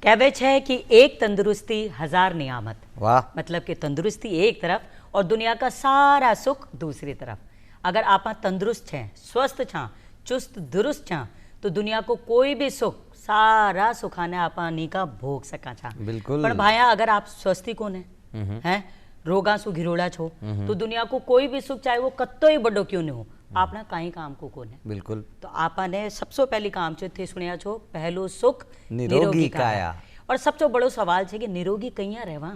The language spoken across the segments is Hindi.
कहवे है कि एक तंदुरुस्ती हजार नियामत। वाह। मतलब कि तंदुरुस्ती एक तरफ और दुनिया का सारा सुख दूसरी तरफ। अगर आप तंदुरुस्त हैं, स्वस्थ छा, चुस्त दुरुस्त छा, तो दुनिया को कोई भी सुख सारा सुखाने आप नी का भोग सका छा। बिल्कुल। पर भाया अगर आप स्वस्थी कोन हैं रोगा सु घिरोड़ा छो तो दुनिया को कोई भी सुख चाहे वो कत्तो ही बड़ो क्यों न हो आपना कहीं काम को कोने। बिल्कुल। तो आपने सबसे पहली काम छो थे सुनिया छो पहलो सुख निरोगी काया। और सबसे बड़ो सवाल है कि निरोगी कहीं रहवा।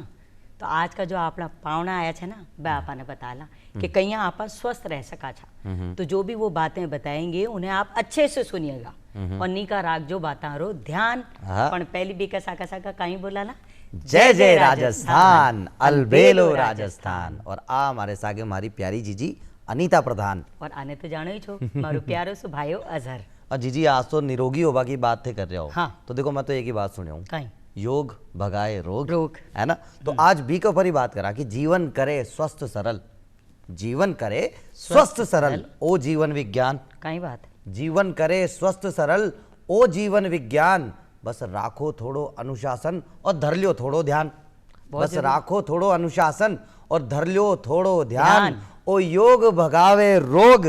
तो आज का जो आपना पावना आया है ना वह आपने बताला कि कहीं आप स्वस्थ रह सका छा। तो जो भी वो बातें बताएंगे उन्हें आप अच्छे से सुनिएगा और नी का राग जो बाता रो ध्यान। पर पहली भी कसा का कहीं बोला ना जय जय राजस्थान अलबेलो राजस्थान। और आ हमारे सागे हमारी प्यारी जीजी अनीता प्रधान। और आने तो जानो ही छो मारो प्यारो सु भाइयो अजहर। और जीजी आज तो निरोगी होगा की बात थे कर रहे हो। हाँ। तो देखो मैं तो एक ही बात सुनी हूँ, कहीं योग भगाए रोग रोग है ना। तो आज बी के ऊपर ही बात करा कि जीवन करे स्वस्थ सरल, जीवन करे स्वस्थ सरल ओ जीवन विज्ञान। कहीं बात जीवन करे स्वस्थ सरल ओ जीवन विज्ञान। बस राखो थोड़ो अनुशासन और धर लियो थोड़ो ध्यान। बस राखो थोड़ो अनुशासन और धर लियो थोड़ो ध्यान। ओ योग भगावे रोग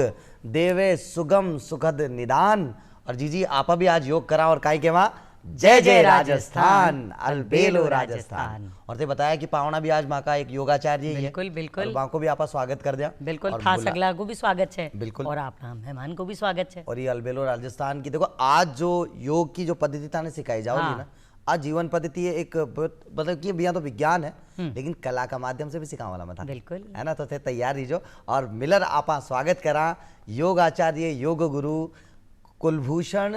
देवे सुगम सुखद निदान। और जीजी आपा भी आज योग करा और काई के वहां जय जय राजस्थान अलबेलो राजस्थान। और ते बताया कि पावना भी आज माँ का एक योगाचार्य ही है। बिल्कुल बिल्कुल। और माँ को भी आपा स्वागत कर दिया। बिल्कुल था सगला को भी स्वागत है। बिल्कुल। और आपना मेहमान को भी स्वागत है। और ये अलबेलो राजस्थान की देखो आज जो योग की जो पद्धति ताने सिखाई जाओगी ना, आज जीवन पद्धति एक मतलब कि भैया तो विज्ञान है लेकिन कला का माध्यम से भी सिखाने वाला मैं था। बिल्कुल है ना। तो थे तैयार रहिजो और मिलर आपा स्वागत करा योग आचार्य योग गुरु कुलभूषण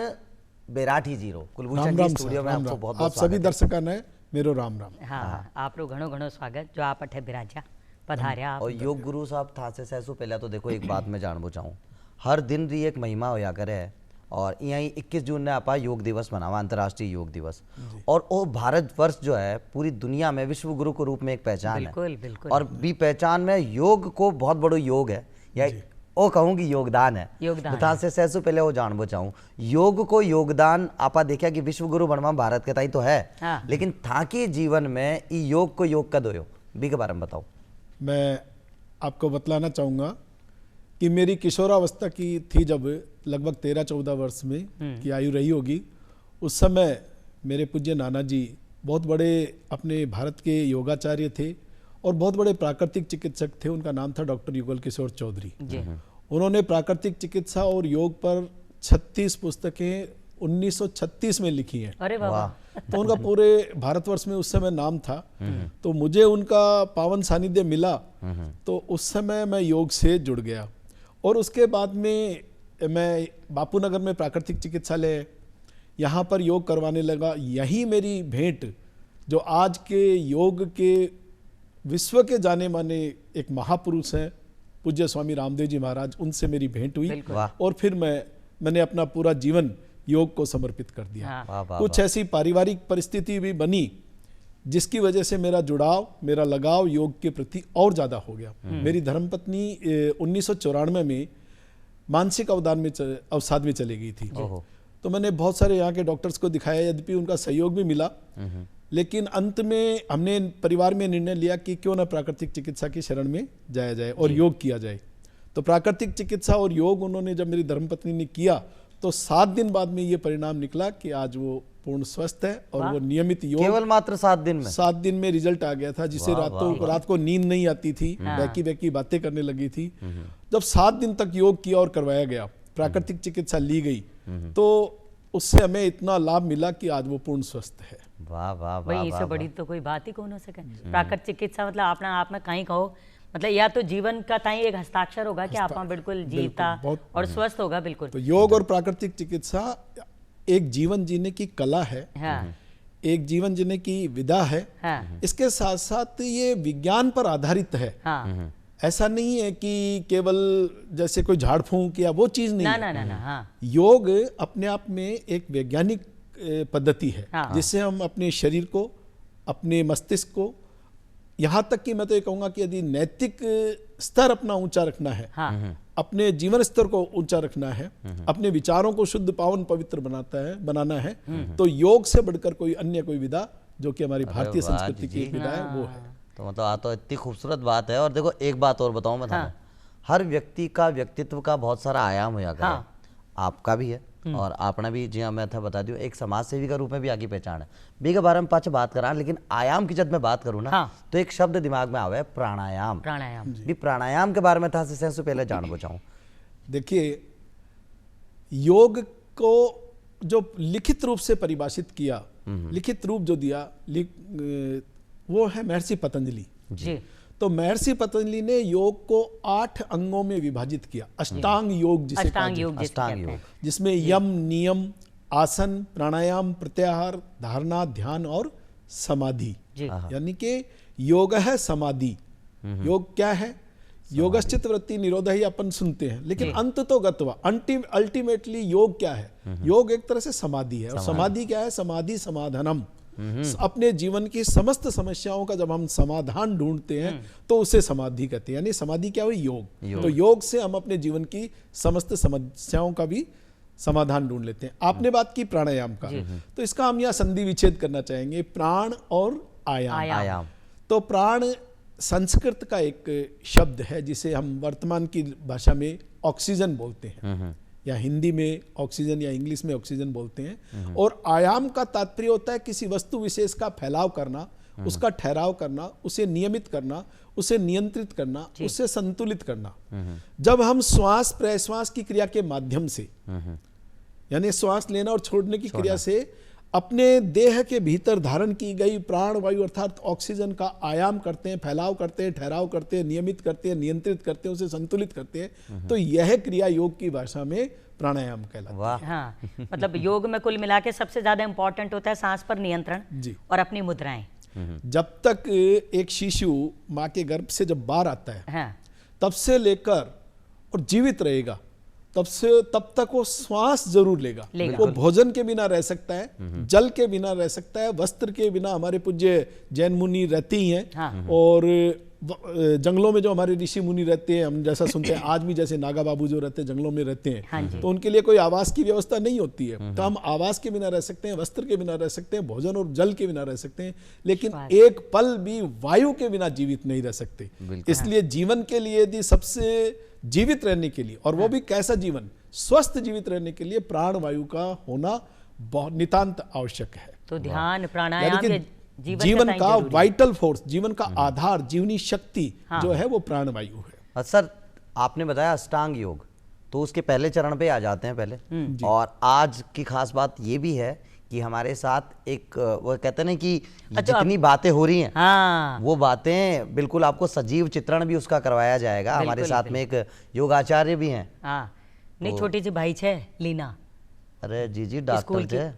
बेराठी जीरो। कुलभूषण जी स्टूडियो में आपको बहुत आप सभी दर्शकों ने मेरो राम राम। हाँ आप रो घणो घणो स्वागत जो आप अठे बिराजा पधारिया आप। और योग गुरु साहब था से सहसु पहले तो देखो एक बात मैं जानबो चाहूँ, हर दिन री एक महिमा होया करे और यही 21 जून ने आपा योग दिवस मनावा, अंतर्राष्ट्रीय योग दिवस। और वो भारतवर्ष जो है पूरी दुनिया में विश्व गुरु के रूप में एक पहचान बिल्कुल, है। बिल्कुल। और भी पहचान में योग को बहुत बड़ो योग है या ओ कहूँ कि योगदान है। योगदान से सहसु पहले वो जानबो चाहूँ योग को योगदान आपा देखा कि विश्व गुरु बनवा भारत के ताई तो है। हाँ। लेकिन था कि जीवन में योग को योग कद हो बी के बारे में बताओ। मैं आपको बतलाना चाहूँगा कि मेरी किशोरावस्था की थी जब लगभग 13-14 वर्ष में की आयु रही होगी। उस समय मेरे पूज्य नाना जी बहुत बड़े अपने भारत के योगाचार्य थे और बहुत बड़े प्राकृतिक चिकित्सक थे। उनका नाम था डॉक्टर युगल किशोर चौधरी। उन्होंने प्राकृतिक चिकित्सा और योग पर 36 पुस्तकें 1936 में लिखी हैं। अरे वाह। तो उनका पूरे भारतवर्ष में उस समय नाम था। तो मुझे उनका पावन सानिध्य मिला तो उस समय मैं योग से जुड़ गया। और उसके बाद में मैं बापू नगर में प्राकृतिक चिकित्सालय यहाँ पर योग करवाने लगा। यही मेरी भेंट जो आज के योग के विश्व के जाने माने एक महापुरुष हैं पूज्य स्वामी रामदेव जी महाराज, उनसे मेरी भेंट हुई। और फिर मैंने अपना पूरा जीवन योग को समर्पित कर दिया। कुछ ऐसी पारिवारिक परिस्थिति भी बनी जिसकी वजह से मेरा जुड़ाव, मेरा लगाव योग के प्रति और ज़्यादा हो गया। मेरी धर्मपत्नी 1994 में मानसिक अवसाद में चली गई थी। तो मैंने बहुत सारे यहाँ के डॉक्टर्स को दिखाया, यद्यपि उनका सहयोग भी मिला, लेकिन अंत में हमने परिवार में निर्णय लिया कि क्यों ना प्राकृतिक चिकित्सा की शरण में जाया जाए और योग किया जाए। तो प्राकृतिक चिकित्सा और योग उन्होंने जब मेरी धर्मपत्नी ने किया तो 7 दिन बाद में ये परिणाम निकला कि आज वो पूर्ण स्वस्थ है और वो नियमित योग केवल मात्र 7 दिन में 7 दिन में रिजल्ट आ गया था। जिसे रात को नींद नहीं आती थी, बैकी बातें करने लगी थी। जब 7 दिन तक योग किया और करवाया गया, प्राकृतिक चिकित्सा ली गई, तो उससे हमें इतना लाभ मिला कि आज वो पूर्ण स्वस्थ है। वाह वाह भाई इससे बड़ी तो कोई बात ही कौन हो सके। प्राकृतिक चिकित्सा मतलब अपना आप में कहीं कहो मतलब या तो जीवन का ताई एक हस्ताक्षर होगा कि आप बिल्कुल जीता और स्वस्थ होगा बिल्कुल। तो योग और प्राकृतिक चिकित्सा एक जीवन जीने की कला है। एक जीवन जीने की विधा है। इसके साथ साथ ये विज्ञान पर आधारित है। ऐसा नहीं है कि केवल जैसे कोई झाड़ फूंक या वो चीज नहीं है। ना। योग अपने आप में एक वैज्ञानिक पद्धति है जिससे हम अपने शरीर को, अपने मस्तिष्क को, यहाँ तक कि मैं तो ये कहूँगा कि यदि नैतिक स्तर अपना ऊंचा रखना है अपने जीवन स्तर को ऊंचा रखना है, अपने विचारों को शुद्ध पावन पवित्र बनाना है, तो योग से बढ़कर कोई अन्य कोई विधा जो कि हमारी भारतीय वाह संस्कृति की जी। एक विधा है वो है। तो मतलब आ तो इतनी खूबसूरत बात है। और देखो एक बात और बताऊं मैं तुम्हें, हर व्यक्ति का व्यक्तित्व का बहुत सारा आयाम होया करे। आपका भी है और आपने भी, जी हाँ मैं था बता दूं, एक समाज सेवी का रूप में भी आगे पहचान है बी के बारे में पाछे बात करा। लेकिन आयाम की जब मैं बात करूँ ना, तो एक शब्द दिमाग में आवे, प्राणायाम। प्राणायाम भी प्राणायाम के बारे में था से पहले जान बचाऊं। देखिए, योग को जो लिखित रूप से परिभाषित किया, लिखित रूप जो दिया, वो है महर्षि पतंजलि जी। तो महर्षि पतंजलि ने योग को 8 अंगों में विभाजित किया, अष्टांग योग जिसे कहा अष्टांग योग जिसे अष्टांग कहते योग। हैं। जिसमें यम, नियम, आसन, प्राणायाम, प्रत्याहार, धारणा, ध्यान और समाधि। जी। यानी कि योग है समाधि। योग क्या है? योगश्चित वृत्ति निरोध ही अपन सुनते हैं, लेकिन अंत तो गत्वा, अल्टीमेटली योग क्या है? योग एक तरह से समाधि है। और समाधि क्या है? समाधि समाधानम। अपने जीवन की समस्त समस्याओं का जब हम समाधान ढूंढते हैं तो उसे समाधि कहते हैं। यानी समाधि क्या हुई? योग। तो योग से हम अपने जीवन की समस्त समस्याओं का भी समाधान ढूंढ लेते हैं। आपने बात की प्राणायाम का, तो इसका हम यहाँ संधि विच्छेद करना चाहेंगे, प्राण और आयाम। आयाम। तो प्राण संस्कृत का एक शब्द है जिसे हम वर्तमान की भाषा में ऑक्सीजन बोलते हैं, या हिंदी में ऑक्सीजन या इंग्लिश में ऑक्सीजन बोलते हैं। और आयाम का तात्पर्य होता है किसी वस्तु विशेष का फैलाव करना, उसका ठहराव करना, उसे नियमित करना, उसे नियंत्रित करना, उसे संतुलित करना। जब हम श्वास प्रश्वास की क्रिया के माध्यम से, यानी श्वास लेना और छोड़ने की क्रिया से अपने देह के भीतर धारण की गई प्राण वायु अर्थात ऑक्सीजन का आयाम करते हैं, फैलाव करते हैं, ठहराव करते हैं, नियमित करते हैं, नियंत्रित करते हैं, उसे संतुलित करते हैं, तो यह क्रिया योग की भाषा में प्राणायाम कहलाती है। वाह। हाँ, मतलब योग में कुल मिला के सबसे ज्यादा इंपॉर्टेंट होता है सांस पर नियंत्रण जी। और अपनी मुद्राएं। जब तक एक शिशु माँ के गर्भ से जब बाहर आता है, हाँ, तब से लेकर और जीवित रहेगा तब तक वो श्वास जरूर लेगा। वो भोजन के बिना रह सकता है, जल के बिना रह सकता है, वस्त्र के बिना। हमारे पूज्य जैन मुनि रहते ही हैं। हाँ। और जंगलों में जो हमारे ऋषि मुनि रहते हैं, हम जैसा सुनते हैं आज भी, जैसे नागा बाबू जो रहते हैं जंगलों में रहते हैं, हाँ जी। तो उनके लिए कोई आवास की व्यवस्था नहीं होती है। तो हम आवास के बिना रह सकते हैं, वस्त्र के बिना रह सकते हैं, भोजन और जल के बिना रह सकते हैं, लेकिन एक पल भी वायु के बिना जीवित नहीं रह सकते। इसलिए जीवन के लिए यदि सबसे जीवित रहने के लिए, और वो भी कैसा जीवन, स्वस्थ जीवित रहने के लिए प्राण वायु का होना बहुत नितांत आवश्यक है। तो ध्यान प्राणायाम यानी ये कि जीवन का वाइटल फोर्स, जीवन का आधार, जीवनी शक्ति जो है वो प्राण वायु है। सर आपने बताया अष्टांग योग, तो उसके पहले चरण पे आ जाते हैं पहले। और आज की खास बात ये भी है कि हमारे साथ एक वो कहते हैं ना कि जितनी बातें हो रही हैं, हाँ, वो बातें बिल्कुल आपको सजीव चित्रण भी उसका करवाया जाएगा। हमारे साथ में एक योगाचार्य भी हैं। हाँ, नहीं छोटी सी भाई छे लीना। अरे जी डॉक्टर छे,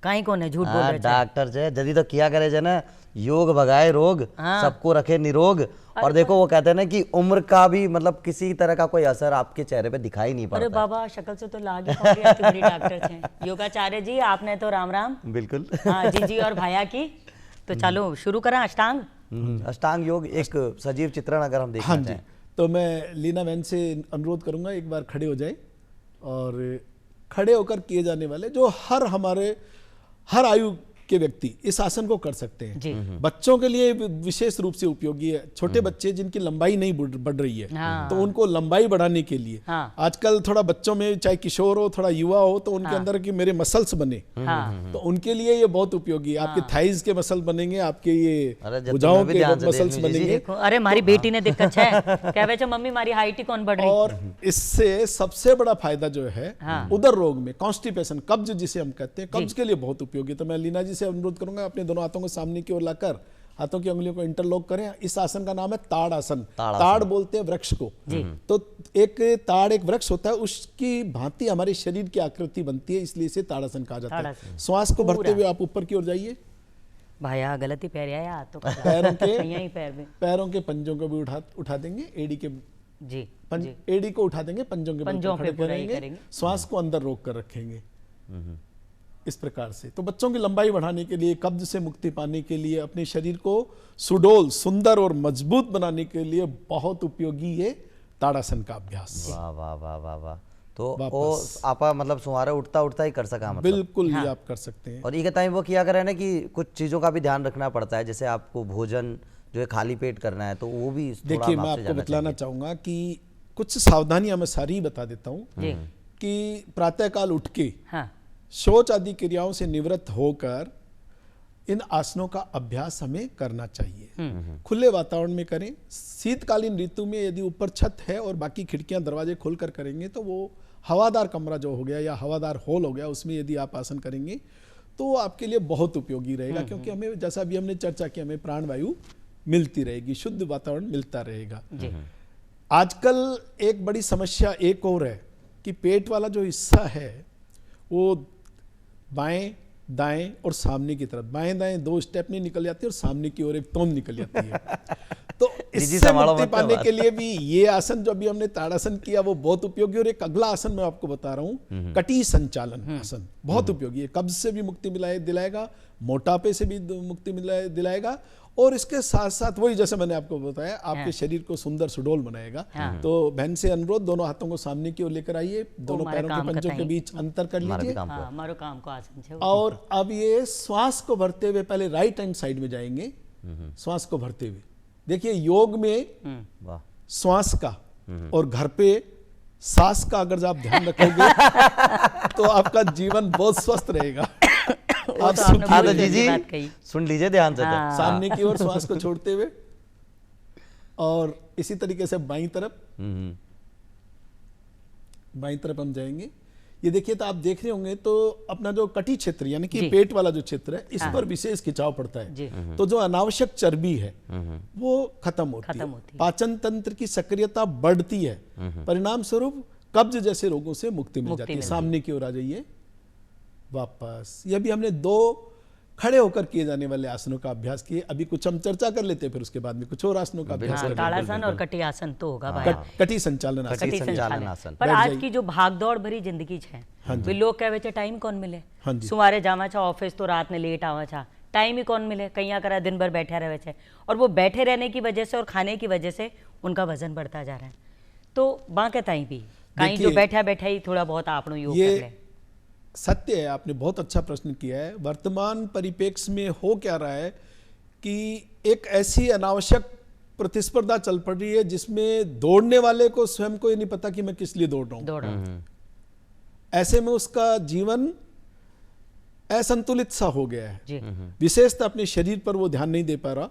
काई कोने झूठ बोल रहे छे। डॉक्टर छे, जदी तो किया करे जे ना, योग भगाए रोग, सबको रखे निरोग। और देखो वो कहते हैं ना कि उम्र का भी मतलब किसी तरह का कोई असर आपके चेहरे पे दिखाई नहीं पड़ता। अरे बाबा शक्ल से तो लाग ही कौन रही है, बड़ी डॉक्टर छे। योगाचार्य जी आपने तो राम राम। बिल्कुल। हाँ जी और भाया की। तो चलो शुरू करें अष्टांग। अष्टांग योग एक सजीव चित्रण अगर हम देखना चाहें, तो मैं लीना बहन से अनुरोध करूंगा एक बार खड़े हो जाए, और खड़े होकर किए जाने वाले जो हर आयु के व्यक्ति इस आसन को कर सकते हैं। जी। बच्चों के लिए विशेष रूप से उपयोगी है। छोटे बच्चे जिनकी लंबाई नहीं बढ़ रही है, तो उनको लंबाई बढ़ाने के लिए आजकल थोड़ा बच्चों में, चाहे किशोर हो, थोड़ा युवा हो, तो उनके अंदर की मेरे मसल्स बने, तो उनके लिए ये बहुत उपयोगी है। आपके थाइज के मसल बनेंगे, आपके ये भुजाओं के मसल्स बनेंगे। अरे हमारी बेटी ने दिक्कत है, कह रहे मम्मी हमारी हाइट ही कौन बढ़ रही। और इससे सबसे बड़ा फायदा जो है उदर रोग में, कॉन्स्टिपेशन, कब्ज जिसे हम कहते हैं, कब्ज के लिए बहुत उपयोगी। तो मैं लीना जी से अनुरोध करूंगा अपने दोनों हाथों को सामने की ओर लाकर हाथों की उंगलियों को इंटरलॉक करें। इस आसन का नाम है ताड़ आसन। ताड़ बोलते हैं वृक्ष को। तो एक ताड़ एक वृक्ष होता है, उसकी भांति हमारे शरीर की आकृति बनती है, इसलिए इसे ताड़ासन कहा जाता है। श्वास को भरते हुए आप ऊपर की ओर जाइए। भाया गलती पैर आया तो पैरों के पंजों को भी उठा देंगे, एड़ी के जी एड़ी को उठा देंगे, पंजों पे करेंगे, श्वास को अंदर रोक कर रखेंगे इस प्रकार से। तो बच्चों की लंबाई बढ़ाने के लिए, कब्ज से मुक्ति पाने के लिए, अपने शरीर को सुडौल, सुंदर और मजबूत बनाने के लिए बहुत उपयोगी ये ताड़ासन का अभ्यास। वाह वाह वाह वाह वाह। तो वो वापस। आपा मतलब सुमारे उठता उठता ही कर सका मतलब। बिल्कुल ही आप कर सकते हैं। और ये कहता है वो किया करें ना कि कुछ चीज़ों का भी ध्यान रखना पड़ता है, जैसे आपको भोजन जो है खाली पेट करना है तो वो भी थोड़ा देखिए हम मैं आपसे आपको जानना बतलाना चाहेंगे। चाहूँगा कि कुछ सावधानियां मैं सारी ही बता देता हूँ जी कि प्रातःकाल उठ के हाँ शौच आदि क्रियाओं से निवृत्त होकर इन आसनों का अभ्यास हमें करना चाहिए। खुले वातावरण में करें। शीतकालीन ऋतु में यदि ऊपर छत है और बाकी खिड़कियां दरवाजे खोलकर करेंगे तो वो हवादार कमरा जो हो गया या हवादार हॉल हो गया उसमें यदि आप आसन करेंगे तो वो आपके लिए बहुत उपयोगी रहेगा, क्योंकि हमें जैसा भी हमने चर्चा की हमें प्राणवायु मिलती रहेगी, शुद्ध वातावरण मिलता रहेगा। जी आजकल एक बड़ी समस्या एक और है कि पेट वाला जो हिस्सा है वो बाएं दाएं और सामने की तरफ, बाएं दाएं 2 स्टेप नहीं निकल जाती और सामने की ओर एक तोंद निकल जाती है। तो इससे संभालो मुक्ति मत पाने बात। के लिए भी ये आसन जो अभी हमने ताड़ासन किया वो बहुत उपयोगी। और एक अगला आसन मैं आपको बता रहा हूँ, कटी संचालन आसन, बहुत उपयोगी है। कब्ज से भी मुक्ति दिलाएगा, मोटापे से भी मुक्ति दिलाएगा, और इसके साथ साथ वही जैसे मैंने आपको बताया आपके शरीर को सुंदर सुडौल बनाएगा। तो बहन से अनुरोध, दोनों हाथों को सामने की ओर लेकर आइए, दोनों हमारे पैरों काम के पंजों का के टाइम। बीच अंतर कर हमारा भी लीजिए। काम हाँ हुआ। हमारो काम को आसन छे। और अब ये श्वास को भरते हुए पहले राइट हैंड साइड में जाएंगे, श्वास को भरते हुए। देखिए योग में वाह श्वास का और घर पे सांस का अगर आप ध्यान रखोगे तो आपका जीवन बहुत स्वस्थ रहेगा। आप तो आपने हाँ तो बहुत जी अच्छी जी बात कही। सुन लीजिए ध्यान से। हाँ। सामने की ओर श्वास को छोड़ते हुए, और इसी तरीके से बाईं तरफ हम जाएंगे। ये देखिए तो आप देख रहे होंगे तो अपना जो कटी क्षेत्र यानी कि जी। पेट वाला जो क्षेत्र है इस पर विशेष खिंचाव पड़ता जी। है। तो जो अनावश्यक चर्बी है वो खत्म होती खत्म है, होती है। पाचन तंत्र की सक्रियता बढ़ती है, परिणाम स्वरूप कब्ज जैसे रोगों से मुक्ति मिल मुक्ति जाती है। मिलती है। सामने की ओर आ जाइए वापस। ये भी हमने 2 खड़े होकर किए जाने वाले आसनों का अभ्यास किए। अभी कुछ हम चर्चा कर लेते हैं, फिर उसके बाद में कुछ और आसनों का अभ्यास हाँ करेंगे। ताड़ासन और कटी आसन तो होगा भाई। कटी संचालन आसन। कटी कटी संचालन संचालन आसन। पर बैठ आज जाइए। की जो भागदौड़ भरी जिंदगी है वे लोग कहे छे टाइम कौन मिले। हाँ जी। सुमारे जावा छा ऑफिस तो रात ने लेट आवा छा, टाइम ही कौन मिले। कहीं करा दिन भर बैठे रहे छे और वो बैठे रहने की वजह से और खाने की वजह से उनका वजन बढ़ता जा रहा है। तो बाके ताई भी कहीं जो देखिए, बैठा बैठा ही थोड़ा बहुत आपनो योग कर ले। ये सत्य है, आपने बहुत अच्छा प्रश्न किया है। वर्तमान परिप्रेक्ष्य में हो क्या रहा है कि एक ऐसी अनावश्यक प्रतिस्पर्धा चल पड़ रही है जिसमें दौड़ने वाले को स्वयं को ये नहीं पता कि मैं किस लिए दौड़ रहा हूं। दौड़ ऐसे में उसका जीवन असंतुलित सा हो गया है। जी विशेषतः अपने शरीर पर वो ध्यान नहीं दे पा रहा,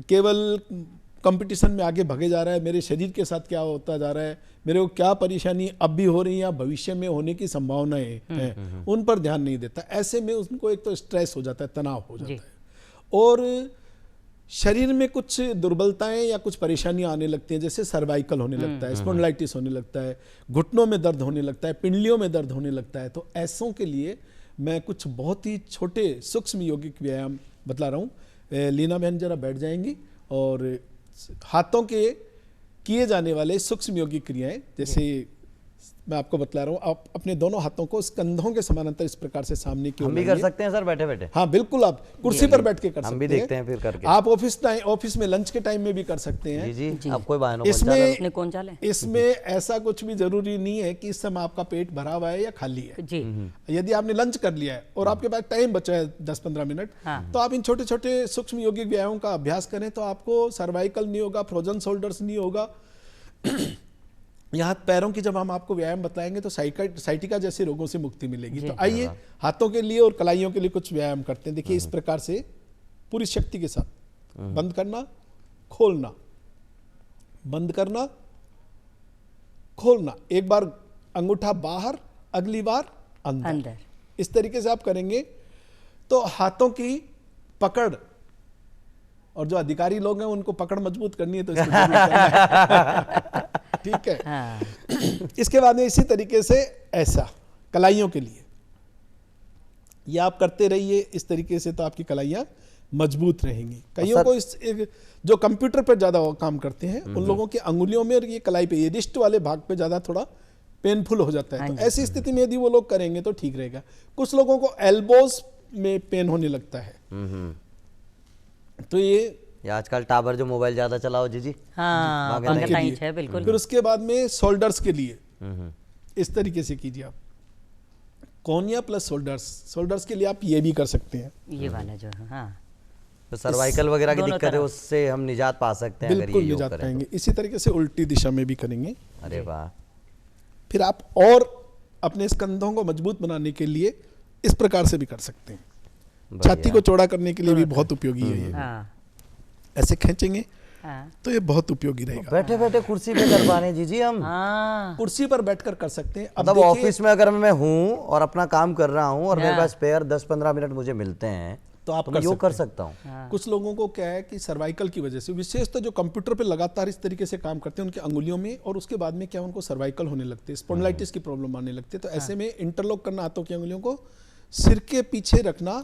केवल कंपटीशन में आगे भागे जा रहा है। मेरे शरीर के साथ क्या होता जा रहा है, मेरे को क्या परेशानी अब भी हो रही है या भविष्य में होने की संभावनाएं हैं, उन पर ध्यान नहीं देता। ऐसे में उनको एक तो स्ट्रेस हो जाता है, तनाव हो जाता जी। है, और शरीर में कुछ दुर्बलताएं या कुछ परेशानियां आने लगती हैं, जैसे सर्वाइकल होने लगता है, स्पॉन्डिलाइटिस होने लगता है, घुटनों में दर्द होने लगता है, पिंडलियों में दर्द होने लगता है। तो ऐसों के लिए मैं कुछ बहुत ही छोटे सूक्ष्म यौगिक व्यायाम बतला रहा हूँ। लीना बहन जरा बैठ जाएंगी, और हाथों के किए जाने वाले सूक्ष्म यौगिक क्रियाएं, जैसे मैं आपको बतला रहा हूँ, आप अपने दोनों हाथों को कंधों के समानांतर इस प्रकार से सामने की ओर हम भी कर लाइए। सकते हैं सर बैठे बैठे। हाँ बिल्कुल, आप कुर्सी पर बैठ के कर सकते हैं। हम भी देखते हैं फिर करके। आप ऑफिस में लंच के टाइम में भी कर सकते हैं। जी जी अब कोई बहाना इसमें अपने कौन चाले इसमें ऐसा कुछ भी जरूरी नहीं है कि इस समय आपका पेट भरा हुआ है या खाली है। जी यदि आपने लंच कर लिया है और आपके पास टाइम बचा है 10-15 मिनट, हाँ। तो आप इन छोटे छोटे सूक्ष्म यौगिक व्यायामों का अभ्यास करें तो आपको सर्वाइकल नहीं होगा, फ्रोजन शोल्डर्स नहीं होगा। यहाँ पैरों की जब हम आपको व्यायाम बताएंगे तो साइटिका जैसे रोगों से मुक्ति मिलेगी। तो आइए हाथों के लिए और कलाइयों के लिए कुछ व्यायाम करते हैं। देखिए इस प्रकार से पूरी शक्ति के साथ बंद करना, खोलना, बंद करना, खोलना। एक बार अंगूठा बाहर, अगली बार अंदर। अंदर। इस तरीके से आप करेंगे तो हाथों की पकड़, और जो अधिकारी लोग हैं उनको पकड़ मजबूत करनी है तो इसको जरूर करना है। ठीक है। हाँ इसके बाद में इसी तरीके से ऐसा कलाइयों के लिए ये आप करते रहिए इस तरीके से, तो आपकी कलाइयां मजबूत रहेंगी। कईयों को जो कंप्यूटर पर ज्यादा काम करते हैं उन लोगों की अंगुलियों में और ये कलाई पे, ये रिस्ट वाले भाग पे ज्यादा थोड़ा पेनफुल हो जाता है। तो ऐसी स्थिति में यदि वो लोग करेंगे तो ठीक रहेगा। कुछ लोगों को एल्बोज में पेन होने लगता है, तो ये ये आजकल टावर जो मोबाइल ज्यादा चलाओ जी हाँ वहाँ के पंखा के टाइम लिए। है बिल्कुल। फिर उसके बाद में शोल्डर्स के लिए इस तरीके से कीजिए आप, कोनिया प्लस शोल्डर्स के लिए आप ये भी कर सकते हैं। ये वाला जो है हाँ तो सर्वाइकल वगैरह की दोनों दिक्कत है तरफ। उससे हम निजात पा सकते हैं अगर बिल्कुल ये योग निजात करें पाएंगे। इसी तरीके से उल्टी दिशा में भी करेंगे। तो। अरे वाह, फिर आप और अपने स्कंधों को मजबूत बनाने के लिए इस प्रकार से भी कर सकते हैं। बढ़िया। छाती को चौड़ा करने के लिए भी बहुत उपयोगी है ये। हाँ ऐसे खींचेंगे हाँ तो ये बहुत उपयोगी रहेगा। बैठे बैठे कुर्सी पे कर पा रहे हैं जी हम। हाँ कुर्सी पर बैठकर कर सकते हैं। अब मतलब देखिए, ऑफिस में अगर मैं हूँ और अपना काम कर रहा हूँ और मेरे हाँ। पास स्पेयर 10-15 मिनट मुझे मिलते हैं तो आप मैं कर योग कर सकते सकता हूँ। हाँ। कुछ लोगों को क्या है कि सर्वाइकल की वजह से, विशेषतः जो कंप्यूटर पे लगातार इस तरीके से काम करते हैं उनके अंगुलियों में, और उसके बाद में क्या उनको सर्वाइकल होने लगते हैं, स्पॉन्डिलाइटिस की प्रॉब्लम आने लगती है। तो ऐसे में इंटरलॉक करना हाथों की अंगुलियों को, सिर के पीछे रखना,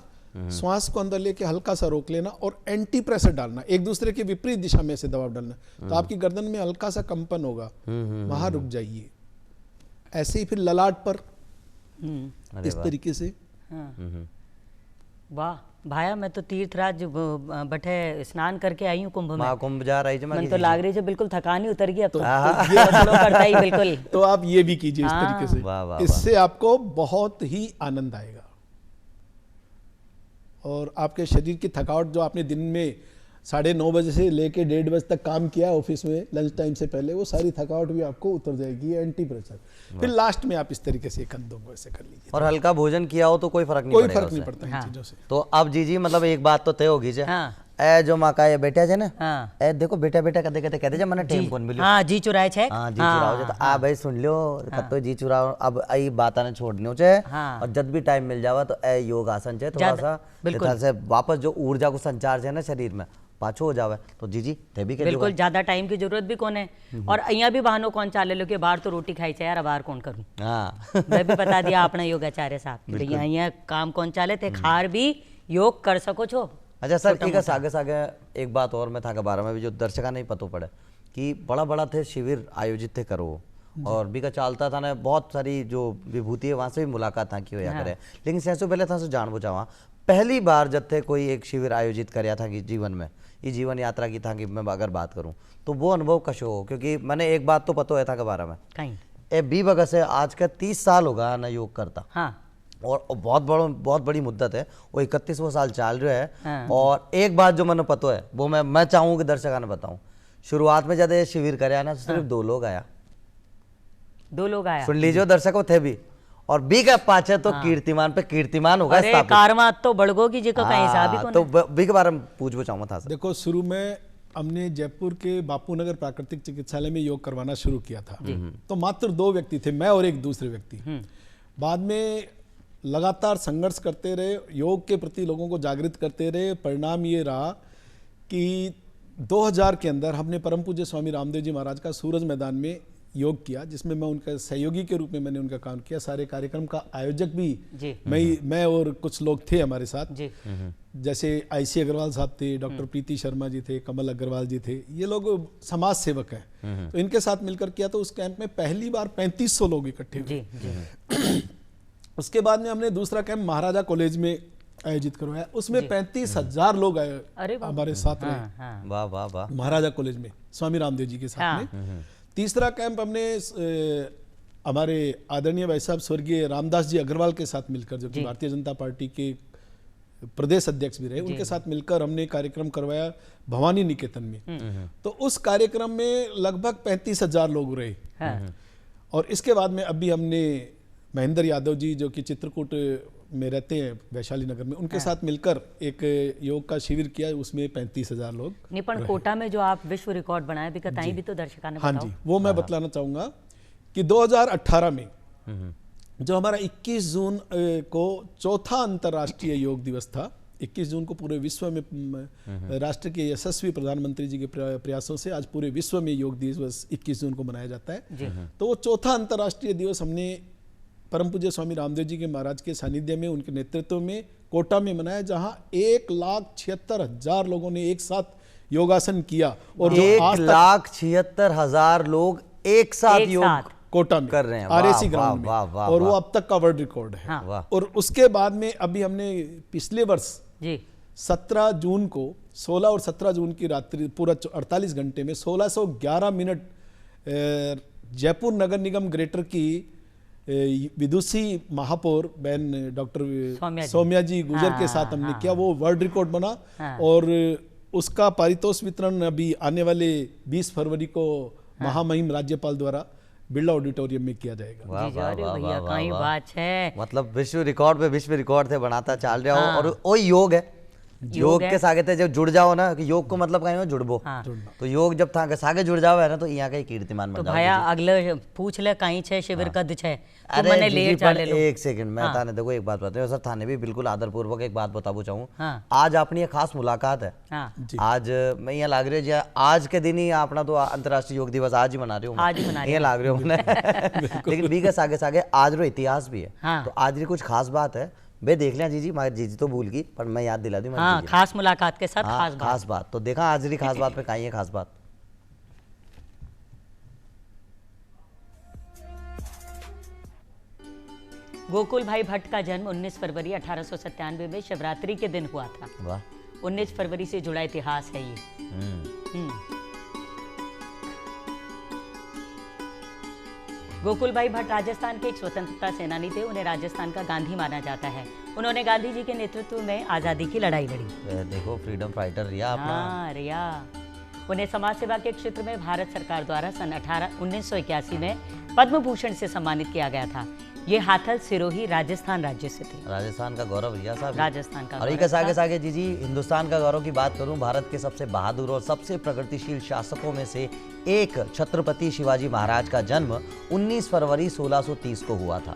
श्वास को अंदर लेके हल्का सा रोक लेना और एंटी प्रेशर डालना, एक दूसरे के विपरीत दिशा में से दबाव डालना, तो आपकी गर्दन में हल्का सा कंपन होगा, वहां रुक जाइए। ऐसे ही फिर ललाट पर अरे इस वाह। तरीके से। हाँ वाह भाया मैं तो तीर्थराज बठे स्नान करके आई हूँ कुंभ में। महाकुंभ जा रही मन तो लाग रही है बिल्कुल, थकान ही उतर गई अब तो हाँ। ये फॉलो करता ही बिल्कुल। तो आप ये भी कीजिए इस हाँ। तरीके से, वाह, वाह, इससे आपको बहुत ही आनंद आएगा। और आपके शरीर की थकावट जो आपने दिन में 9:30 बजे से लेके 1:30 बजे तक काम किया ऑफिस में लंच टाइम से पहले, वो सारी थकावट भी आपको उतर जाएगी, एंटी प्रेशर। फिर लास्ट में आप इस तरीके से कंधों को ऐसे कर लीजिए, और हल्का भोजन किया हो तो कोई फर्क नहीं कोई पड़ेगा फर्क नहीं उससे। पड़ता इन हाँ। चीजों से। तो अब जी मतलब एक बात तो तय होगी जे हाँ ए जो माँ का ये बेटा है ना हाँ ए देखो बेटा बेटा कहते कहते कहते जब मैंने टेम कौन मिलियो हाँ जी चुराए छे हाँ जी चुराओ जे तो आ भाई सुन लियो कतो जी चुराओ अब आई बात ने छोड़नी छे हाँ। और जब भी टाइम मिल जावा तो ए योग आसन छे थोड़ा सा बिल्कुल। बिल्कुल से वापस जो ऊर्जा को संचार है ना शरीर में पाछो हो जावे तो जी ते भी कह बिल्कुल ज्यादा टाइम की जरूरत भी कौन है। और અહીંયા भी बहानो कौन चाले लो कि बाहर तो रोटी खाई छे यार, बाहर कौन करूं। हाँ मैं भी बता दिया अपना योगाचार्य साहब कि यहाँ काम कौन चाले थे खार भी योग कर सको छो। अच्छा सर एक सागे सागे एक बात और मैं था के बारे में भी जो दर्शका नहीं पतो पड़े कि बड़ा बड़ा थे शिविर आयोजित थे करो और भी का चालता था ना बहुत सारी जो विभूति है वहां से भी मुलाकात था की होया करे, लेकिन सैसो पहले था जान बुझावा पहली बार जब थे कोई एक शिविर आयोजित करया था कि जीवन में ये जीवन यात्रा की था कि मैं अगर बात करूं तो वो अनुभव कशो हो, क्योंकि मैंने एक बात तो पता है था के बारे में कहीं ए बी बगस से आज का 30 साल होगा ना योग करता हाँ और बहुत बड़ी मुद्दत है वो 31वां साल चल रहा है। हाँ। और एक बात जो मैंने पता है वो मैं चाहूँ कि दर्शकों ने बताऊं, शुरुआत में जब ये शिविर कराया ना तो सिर्फ 2 लोग आया, 2 लोग आया। सुन लीजिए दर्शकों थे भी, और बी का पाछे तो कीर्तिमान पे कीर्तिमान होगा अरे स्थापित। कारवा तो बढ़गो की जिको कहीं हिसाब ही हाँ, कौन तो है। बी के बारे में पूछना चाहूँगा था सर। देखो शुरू में हमने जयपुर के बापू नगर प्राकृतिक चिकित्सालय में योग करवाना शुरू किया था, तो मात्र 2 व्यक्ति थे, मैं और एक दूसरे व्यक्ति। बाद में लगातार संघर्ष करते रहे, योग के प्रति लोगों को जागृत करते रहे। परिणाम ये रहा कि 2000 के अंदर हमने परम पूज्य स्वामी रामदेव जी महाराज का सूरज मैदान में योग किया, जिसमें मैं उनका सहयोगी के रूप में मैंने उनका काम किया। सारे कार्यक्रम का आयोजक भी जी मैं और कुछ लोग थे हमारे साथ, जी जैसे आईसी अग्रवाल साहब थे, डॉक्टर प्रीति शर्मा जी थे, कमल अग्रवाल जी थे, ये लोग समाज सेवक हैं। तो इनके साथ मिलकर किया। तो उस कैंप में पहली बार 3500 लोग इकट्ठे हुए। जी जी उसके बाद में हमने दूसरा कैंप महाराजा कॉलेज में आयोजित करवाया, उसमें 35,000 लोग आए अरे वाह। हमारे साथ रहे, हाँ हाँ वाह वाह वाह। महाराजा कॉलेज में स्वामी रामदेव जी के साथ हाँ। में। तीसरा कैंप हमने हमारे आदरणीय भाई साहब स्वर्गीय रामदास जी अग्रवाल के साथ मिलकर, जो कि भारतीय जनता पार्टी के प्रदेश अध्यक्ष भी रहे, उनके साथ मिलकर हमने कार्यक्रम करवाया भवानी निकेतन में। तो उस कार्यक्रम में लगभग 35,000 लोग रहे। हाँ और इसके बाद में अभी हमने महेंद्र यादव जी जो कि चित्रकूट में रहते हैं वैशाली नगर में, उनके साथ मिलकर एक योग का शिविर किया, उसमें 35,000 लोग। निपण कोटा में जो आप विश्व रिकॉर्ड बनाए भी कताई भी तो दर्शकों ने हाँ बताओ। जी, वो मैं बतलाना चाहूँगा कि 2018 में जो हमारा 21 जून को चौथा अंतर्राष्ट्रीय योग दिवस था, 21 जून को पूरे विश्व में राष्ट्र के यशस्वी प्रधानमंत्री जी के प्रयासों से आज पूरे विश्व में योग दिवस 21 जून को मनाया जाता है। तो वो चौथा अंतर्राष्ट्रीय दिवस हमने परम पूज्य स्वामी रामदेव जी के महाराज के सानिध्य में, उनके नेतृत्व में कोटा में मनाया, जहां 1,76,000 लोगों ने एक साथ योगासन किया। और जो आज तक 1,76,000 लोग एक साथ एक योग साथ। कोटा में कर रहे हैं। आरएसी वाह, ग्राउंड वाह, में, वाह, और वो वाह। अब तक का वर्ल्ड रिकॉर्ड है। हाँ। वाह। और उसके बाद में अभी हमने पिछले वर्ष जी 17 जून को 16 और 17 जून की रात्रि पूरा 48 घंटे में 1611 मिनट जयपुर नगर निगम ग्रेटर की विदुषी महापौर बहन डॉक्टर सौम्या जी गुजर के साथ हमने किया। वो वर्ल्ड रिकॉर्ड बना और उसका पारितोष वितरण अभी आने वाले 20 फरवरी को महामहिम राज्यपाल द्वारा बिरला ऑडिटोरियम में किया जाएगा। वाह वाह अरे वाह भैया वाह कहीं वाह। बात है। मतलब विश्व रिकॉर्ड पे विश्व रिकॉर्ड थे बनाता चल रहा हो। और वो योग है, योग है। के सागे थे जब जुड़ जाओ ना, कि योग को मतलब कहीं जुड़बो। तो योग जब था सागे जुड़ जाओ है ना, तो यहाँ का ही कीर्तिमान तो बन जाओ। भैया अगले पूछ ले कहीं छे शिविर कद छे तो अरे मने जीजी, ले पर चाले लो। एक सेकंड मैं थाने देखो एक बात बताऊं सर, थाने भी बिल्कुल आदरपूर्वक एक बात बताबो चाहूँ। हाँ। आज अपनी ये खास मुलाकात है। हाँ आज मैं यहाँ लाग रही हूँ आज के दिन ही अपना तो अंतर्राष्ट्रीय योग दिवस आज ही मना रही हूँ। आज ही मना रही ये लाग रही हूँ मैंने। लेकिन बी के सागे सागे आज रो इतिहास भी है। हाँ। तो आज भी कुछ खास बात है। बे देख लिया जीजी, मगर जीजी तो भूल गई पर मैं याद दिला दी। हाँ खास मुलाकात के साथ हाँ, खास बात। खास बात तो देखा आज की खास बात पे कहीं है खास बात। गोकुल भाई भट्ट का जन्म 19 फरवरी 1897 में शिवरात्रि के दिन हुआ था। वाह। 19 फरवरी से जुड़ा इतिहास है ये। गोकुल भाई भट्ट राजस्थान के एक स्वतंत्रता सेनानी थे। उन्हें राजस्थान का गांधी माना जाता है। उन्होंने गांधी जी के नेतृत्व में आजादी की लड़ाई लड़ी। देखो फ्रीडम फाइटर रिया अपना। हाँ रिया। उन्हें समाज सेवा के क्षेत्र में भारत सरकार द्वारा सन 1981 में पद्म भूषण से सम्मानित किया गया था। ये हाथल सिरोही राजस्थान राज्य से थे। राजस्थान का गौरव रिया साहब। राजस्थान का और एक सागे सागे जीजी हिंदुस्तान का गौरव की बात करूं, भारत के सबसे बहादुर और सबसे प्रगतिशील शासकों में से एक छत्रपति शिवाजी महाराज का जन्म 19 फरवरी 1630 को हुआ था।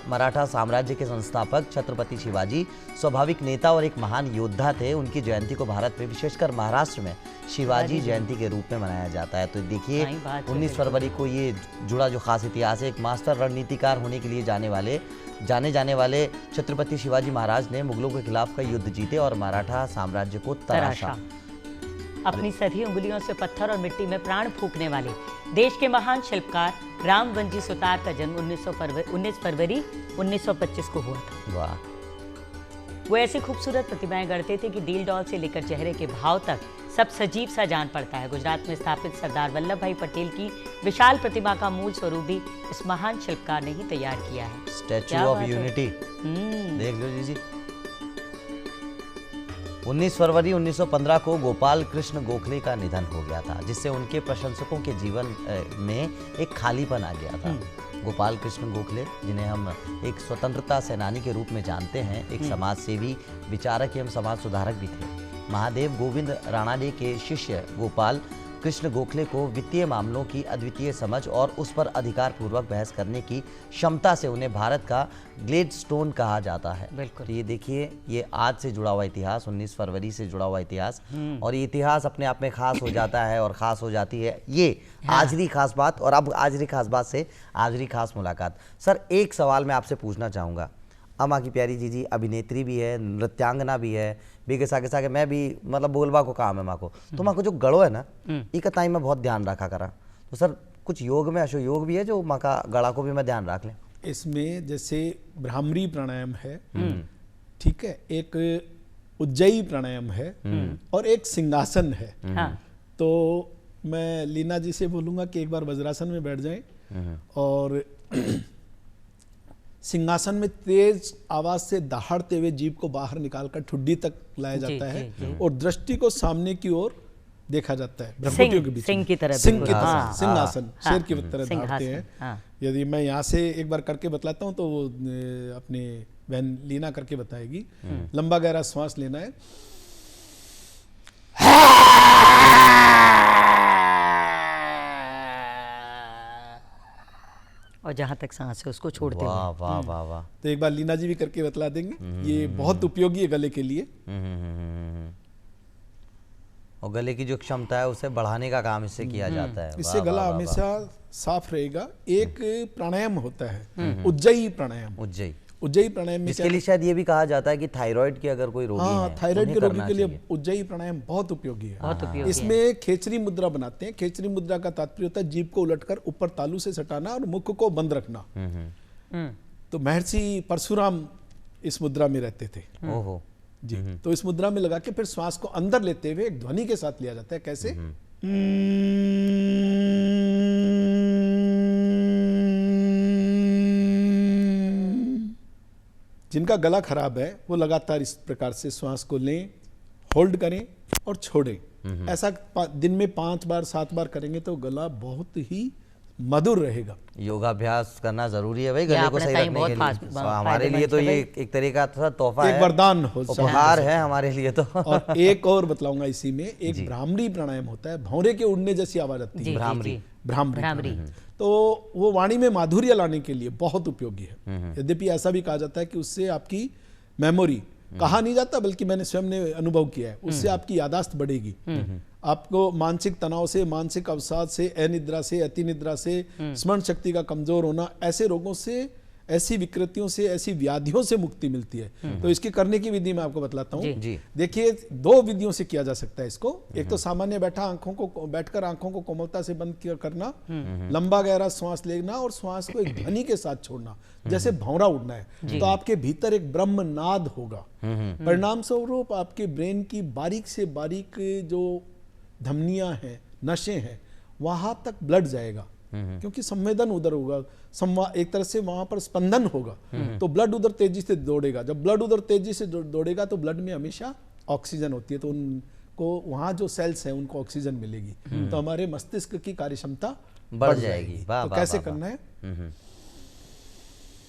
मराठा साम्राज्य के संस्थापक छत्रपति शिवाजी स्वाभाविक नेता और एक महान योद्धा थे। उनकी जयंती को भारत में विशेषकर महाराष्ट्र में शिवाजी जयंती के रूप में मनाया जाता है। तो देखिए 19 फरवरी को ये जुड़ा जो खास इतिहास है। एक मास्टर रणनीतिकार होने के लिए जाने जाने वाले छत्रपति शिवाजी महाराज ने मुगलों के खिलाफ कई युद्ध जीते और मराठा साम्राज्य को तराशा। अपनी सभी उंगलियों से पत्थर और मिट्टी में प्राण फूंकने वाले देश के महान शिल्पकार रामवंजी सुतार का जन्म 19 फरवरी 1925 को हुआ था। वाह। वो ऐसी खूबसूरत प्रतिमाएं गढ़ते थे कि डील डॉल से लेकर चेहरे के भाव तक सब सजीव सा जान पड़ता है। गुजरात में स्थापित सरदार वल्लभ भाई पटेल की विशाल प्रतिमा का मूल स्वरूप भी इस महान शिल्पकार ने ही तैयार किया है। स्टैचू ऑफ यूनिटी देख लो जी। 19 फरवरी 1915 को गोपाल कृष्ण गोखले का निधन हो गया था, जिससे उनके प्रशंसकों के जीवन में एक खालीपन आ गया था। गोपाल कृष्ण गोखले, जिन्हें हम एक स्वतंत्रता सेनानी के रूप में जानते हैं, एक समाज सेवी, विचारक एवं समाज सुधारक भी थे। महादेव गोविंद राणाडे के शिष्य गोपाल कृष्ण गोखले को वित्तीय मामलों की अद्वितीय समझ और उस पर अधिकार पूर्वक बहस करने की क्षमता से उन्हें भारत का ग्लेडस्टोन कहा जाता है। बिल्कुल। तो ये देखिए, ये आज से जुड़ा हुआ इतिहास, 19 फरवरी से जुड़ा हुआ इतिहास, और ये इतिहास अपने आप में खास हो जाता है और ख़ास हो जाती है ये आजरी खास बात। और अब आजरी खास बात से आजरी खास मुलाकात। सर एक सवाल मैं आपसे पूछना चाहूँगा। अम्मा की प्यारी जीजी अभिनेत्री भी है, नृत्यांगना भी है, बीके सागे सागे मैं भी मतलब बोलबा को काम है माँ को। तो माँ को जो गड़ो है ना, एक टाइम में बहुत ध्यान रखा करा। तो सर कुछ योग में अशो योग भी है जो माँ का गड़ा को भी मैं ध्यान रख लें। इसमें जैसे भ्रामरी प्राणायाम है, ठीक है, एक उज्जयी प्राणायाम है और एक सिंहासन है। तो मैं लीना जी से बोलूँगा कि एक बार वज्रासन में बैठ जाएं और सिंहासन में तेज आवाज से दहाड़ते हुए जीभ को बाहर निकालकर ठुड्डी तक लाया जाता है और दृष्टि को सामने की ओर देखा जाता है। भ्रमकुटियों के बीच सिंह की तरह, सिंहासन शेर की तरह दहाड़ते हैं। यदि मैं यहाँ से एक बार करके बतलाता हूँ तो वो अपने बहन लीना करके बताएगी। लंबा गहरा श्वास लेना है और जहां तक सांस है उसको छोड़ते वाह वाह वाह वाह। तो एक बार लीना जी भी करके बतला देंगे। ये बहुत उपयोगी है गले के लिए। और गले की जो क्षमता है उसे बढ़ाने का काम इससे किया जाता है। इससे गला हमेशा साफ रहेगा। एक प्राणायाम होता है उज्जयी प्राणायाम। उज्जयी प्राणायाम में इसके लिए शायद ये भी कहा जाता है कि थायराइड के अगर कोई रोगी है, थायराइड के रोगी के लिए उज्जयी प्राणायाम बहुत उपयोगी है। इसमें खेचरी मुद्रा बनाते हैं। खेचरी मुद्रा का तात्पर्य होता है जीभ को उलटकर ऊपर तालू से सटाना और मुख को बंद रखना। तो महर्षि परशुराम इस मुद्रा में रहते थे। ओहो। जी। तो इस मुद्रा में लगा के फिर श्वास को अंदर लेते हुए एक ध्वनि के साथ लिया जाता है। कैसे? जिनका गला खराब है वो लगातार इस प्रकार से श्वास को लें, होल्ड करें और छोड़ें। ऐसा दिन में 5 बार 7 बार करेंगे तो गला बहुत ही मधुर रहेगा। योगाभ्यास करना जरूरी है भाई ये गले को आपने सही सही रखने बहुत के फास्ट- लिए। फायदेमंद हमारे लिए तो है ये भाई। एक तरीका का तोहफा एक है, वरदान हो उपहार है हमारे लिए तो। और एक और बतलाऊंगा इसी में, एक भ्रामरी प्राणायाम होता है। भौरे के उड़ने जैसी आवाज आती जी, है, जी, भ्रामरी। जी। भ्रामरी भ्रामरी। तो वो वाणी में माधुर्य लाने के लिए बहुत उपयोगी है। यद्यपि ऐसा भी कहा जाता है कि उससे आपकी मेमोरी, कहा नहीं जाता बल्कि मैंने स्वयं ने अनुभव किया है, उससे आपकी यादाश्त बढ़ेगी। आपको मानसिक तनाव से, मानसिक अवसाद से, अनिद्रा से, अति निद्रा से, स्मरण शक्ति का कमजोर होना, ऐसे रोगों से, ऐसी विकृतियों से, ऐसी व्याधियों से मुक्ति मिलती है। तो इसकी करने की विधि मैं आपको बतलाता हूँ। जी। देखिए 2 विधियों से किया जा सकता है इसको। एक तो सामान्य बैठकर आंखों को कोमलता से बंद करना, लंबा गहरा श्वास लेना और श्वास को एक ध्वनि के साथ छोड़ना, जैसे भौरा उड़ना है। तो आपके भीतर एक ब्रह्म नाद होगा। परिणाम स्वरूप आपके ब्रेन की बारीक से बारीक जो धमनियां हैं, नसें हैं, वहां तक ब्लड जाएगा, क्योंकि संवेदन उधर होगा, एक तरह से वहां पर स्पंदन होगा। तो ब्लड उधर तेजी से दौड़ेगा। जब ब्लड उधर तेजी से दौड़ेगा तो ब्लड में हमेशा ऑक्सीजन होती है, तो उनको वहां जो सेल्स हैं उनको ऑक्सीजन मिलेगी, तो हमारे मस्तिष्क की कार्य क्षमता बढ़ जाएगी। वाह, तो वाह, कैसे वाह, करना है?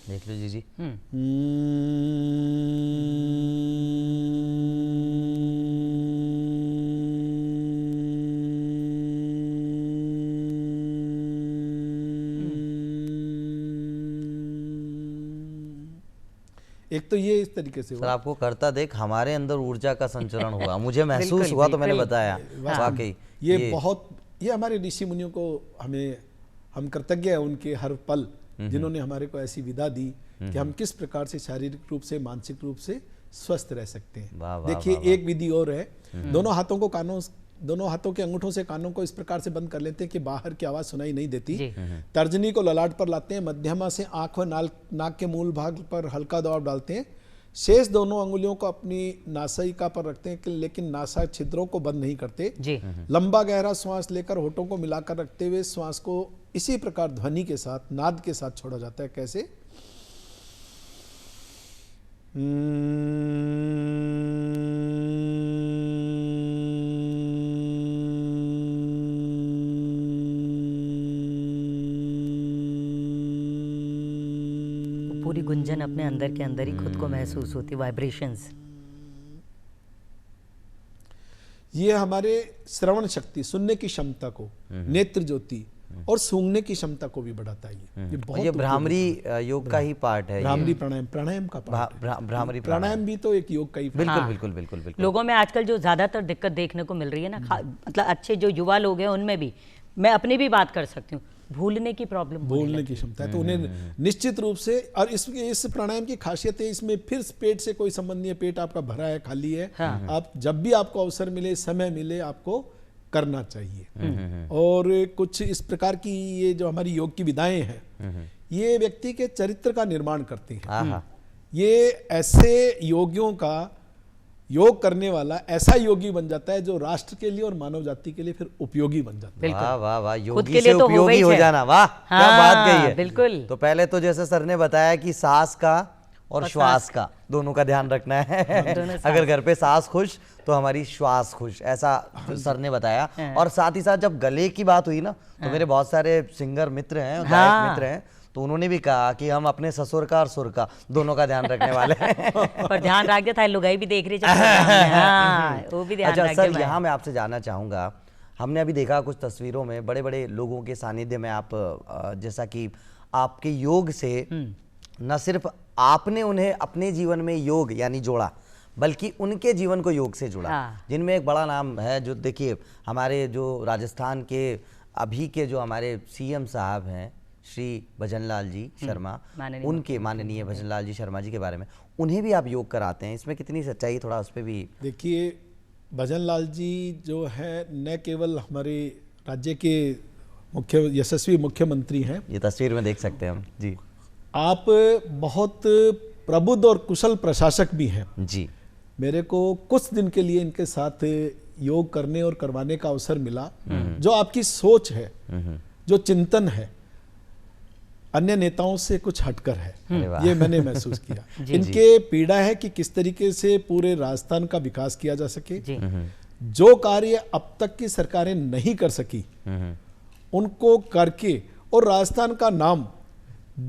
देख लो जी। एक तो ये इस तरीके से सर हुआ। आपको करता देख हमारे अंदर ऊर्जा का संचरण हुआ, मुझे महसूस हुआ तो मैंने बताया। वाकई ये बहुत, ये हमारे ऋषि मुनियों को हम कृतज्ञ हैं उनके हर पल, जिन्होंने हमारे को ऐसी विधा दी कि हम किस प्रकार से शारीरिक रूप से, मानसिक रूप से स्वस्थ रह सकते हैं। वाह, वाह, देखिए वाह, वाह। एक विधि और है। दोनों हाथों के अंगूठों से कानों को इस प्रकार से बंद कर लेते हैं कि बाहर की आवाज सुनाई नहीं देती। तर्जनी को ललाट पर लाते हैं, मध्यमा से आंख व नाक के मूल भाग पर हल्का दबाव डालते हैं। शेष दोनों अंगुलियों को अपनी नासिका पर रखते हैं, लेकिन नासा छिद्रों को बंद नहीं करते। जी। लंबा गहरा श्वास लेकर होठों को मिलाकर रखते हुए श्वास को इसी प्रकार ध्वनि के साथ, नाद के साथ छोड़ा जाता है। कैसे? पूरी गुंजन अपने अंदर के अंदर ही खुद को महसूस होती, वाइब्रेशंस। ये हमारे श्रवण शक्ति, सुनने की क्षमता को, नेत्र ज्योति और सूंघने की क्षमता को भी बढ़ाता है। ये बहुत ये भ्रामरी योग का ही पार्ट है। भ्रामरी प्राणायाम का पार्ट है। भ्रामरी प्राणायाम भी तो एक योग का ही बिल्कुल, हाँ। बिल्कुल, बिल्कुल, बिल्कुल। लोगों में आजकल जो ज्यादातर दिक्कत देखने को मिल रही है ना, मतलब अच्छे जो युवा लोग हैं उनमें भी, मैं अपनी भी बात कर सकती हूँ, भूलने की प्रॉब्लम, बोलने की क्षमता है। तो उन्हें निश्चित रूप से, और इस प्राणायाम की खासियत है, इसमें फिर पेट से कोई संबंध नहीं है, पेट आपका भरा है, खाली है। आप जब भी आपको अवसर मिले, समय मिले, आपको करना चाहिए। और कुछ इस प्रकार की ये जो हमारी योग की विधाएं हैं, ये व्यक्ति के चरित्र का निर्माण करती हैं। ये ऐसे योगियों का, योग करने वाला ऐसा योगी बन जाता है जो राष्ट्र के लिए और मानव जाति के लिए फिर उपयोगी बन जाता है। वाह वाह वाह, खुद योगी के से लिए तो उपयोगी हो हो गई जाना, वाह क्या हाँ, बात कही है। बिल्कुल। तो पहले तो जैसे सर ने बताया कि सांस का और श्वास का दोनों का ध्यान रखना है। अगर घर पे सांस खुश तो हमारी श्वास खुश, ऐसा सर ने बताया। और साथ ही साथ जब गले की बात हुई ना, तो मेरे बहुत सारे सिंगर मित्र हैं, गायक मित्र हैं, तो उन्होंने भी कहा कि हम अपने ससुर का और सुर का दोनों का ध्यान रखने वाले हैं। पर ध्यान रख दिया था, लुगाई भी देख रही है, वो भी ध्यान अच्छा रख सर, दिया। यहाँ मैं आपसे जानना चाहूँगा, हमने अभी देखा कुछ तस्वीरों में बड़े बड़े लोगों के सानिध्य में आप, जैसा कि आपके योग से न सिर्फ आपने उन्हें अपने जीवन में योग यानी जोड़ा, बल्कि उनके जीवन को योग से जुड़ा। जिनमें एक बड़ा नाम है, जो देखिए हमारे जो राजस्थान के अभी के जो हमारे सीएम साहब हैं, श्री भजनलाल जी शर्मा, उनके माननीय भजनलाल जी शर्मा जी के बारे में, उन्हें भी आप योग कराते हैं, इसमें कितनी सच्चाई, थोड़ा उस पर भी। देखिए भजनलाल जी जो है न केवल हमारे राज्य के यशस्वी मुख्यमंत्री हैं, ये तस्वीर में देख सकते हैं हम जी, आप बहुत प्रबुद्ध और कुशल प्रशासक भी हैं जी। मेरे को कुछ दिन के लिए इनके साथ योग करने और करवाने का अवसर मिला। जो आपकी सोच है, जो चिंतन है, अन्य नेताओं से कुछ हटकर है, ये मैंने महसूस किया। इनके पीड़ा है कि किस तरीके से पूरे राजस्थान का विकास किया जा सके। जो कार्य अब तक की सरकारें नहीं कर सकी उनको करके और राजस्थान का नाम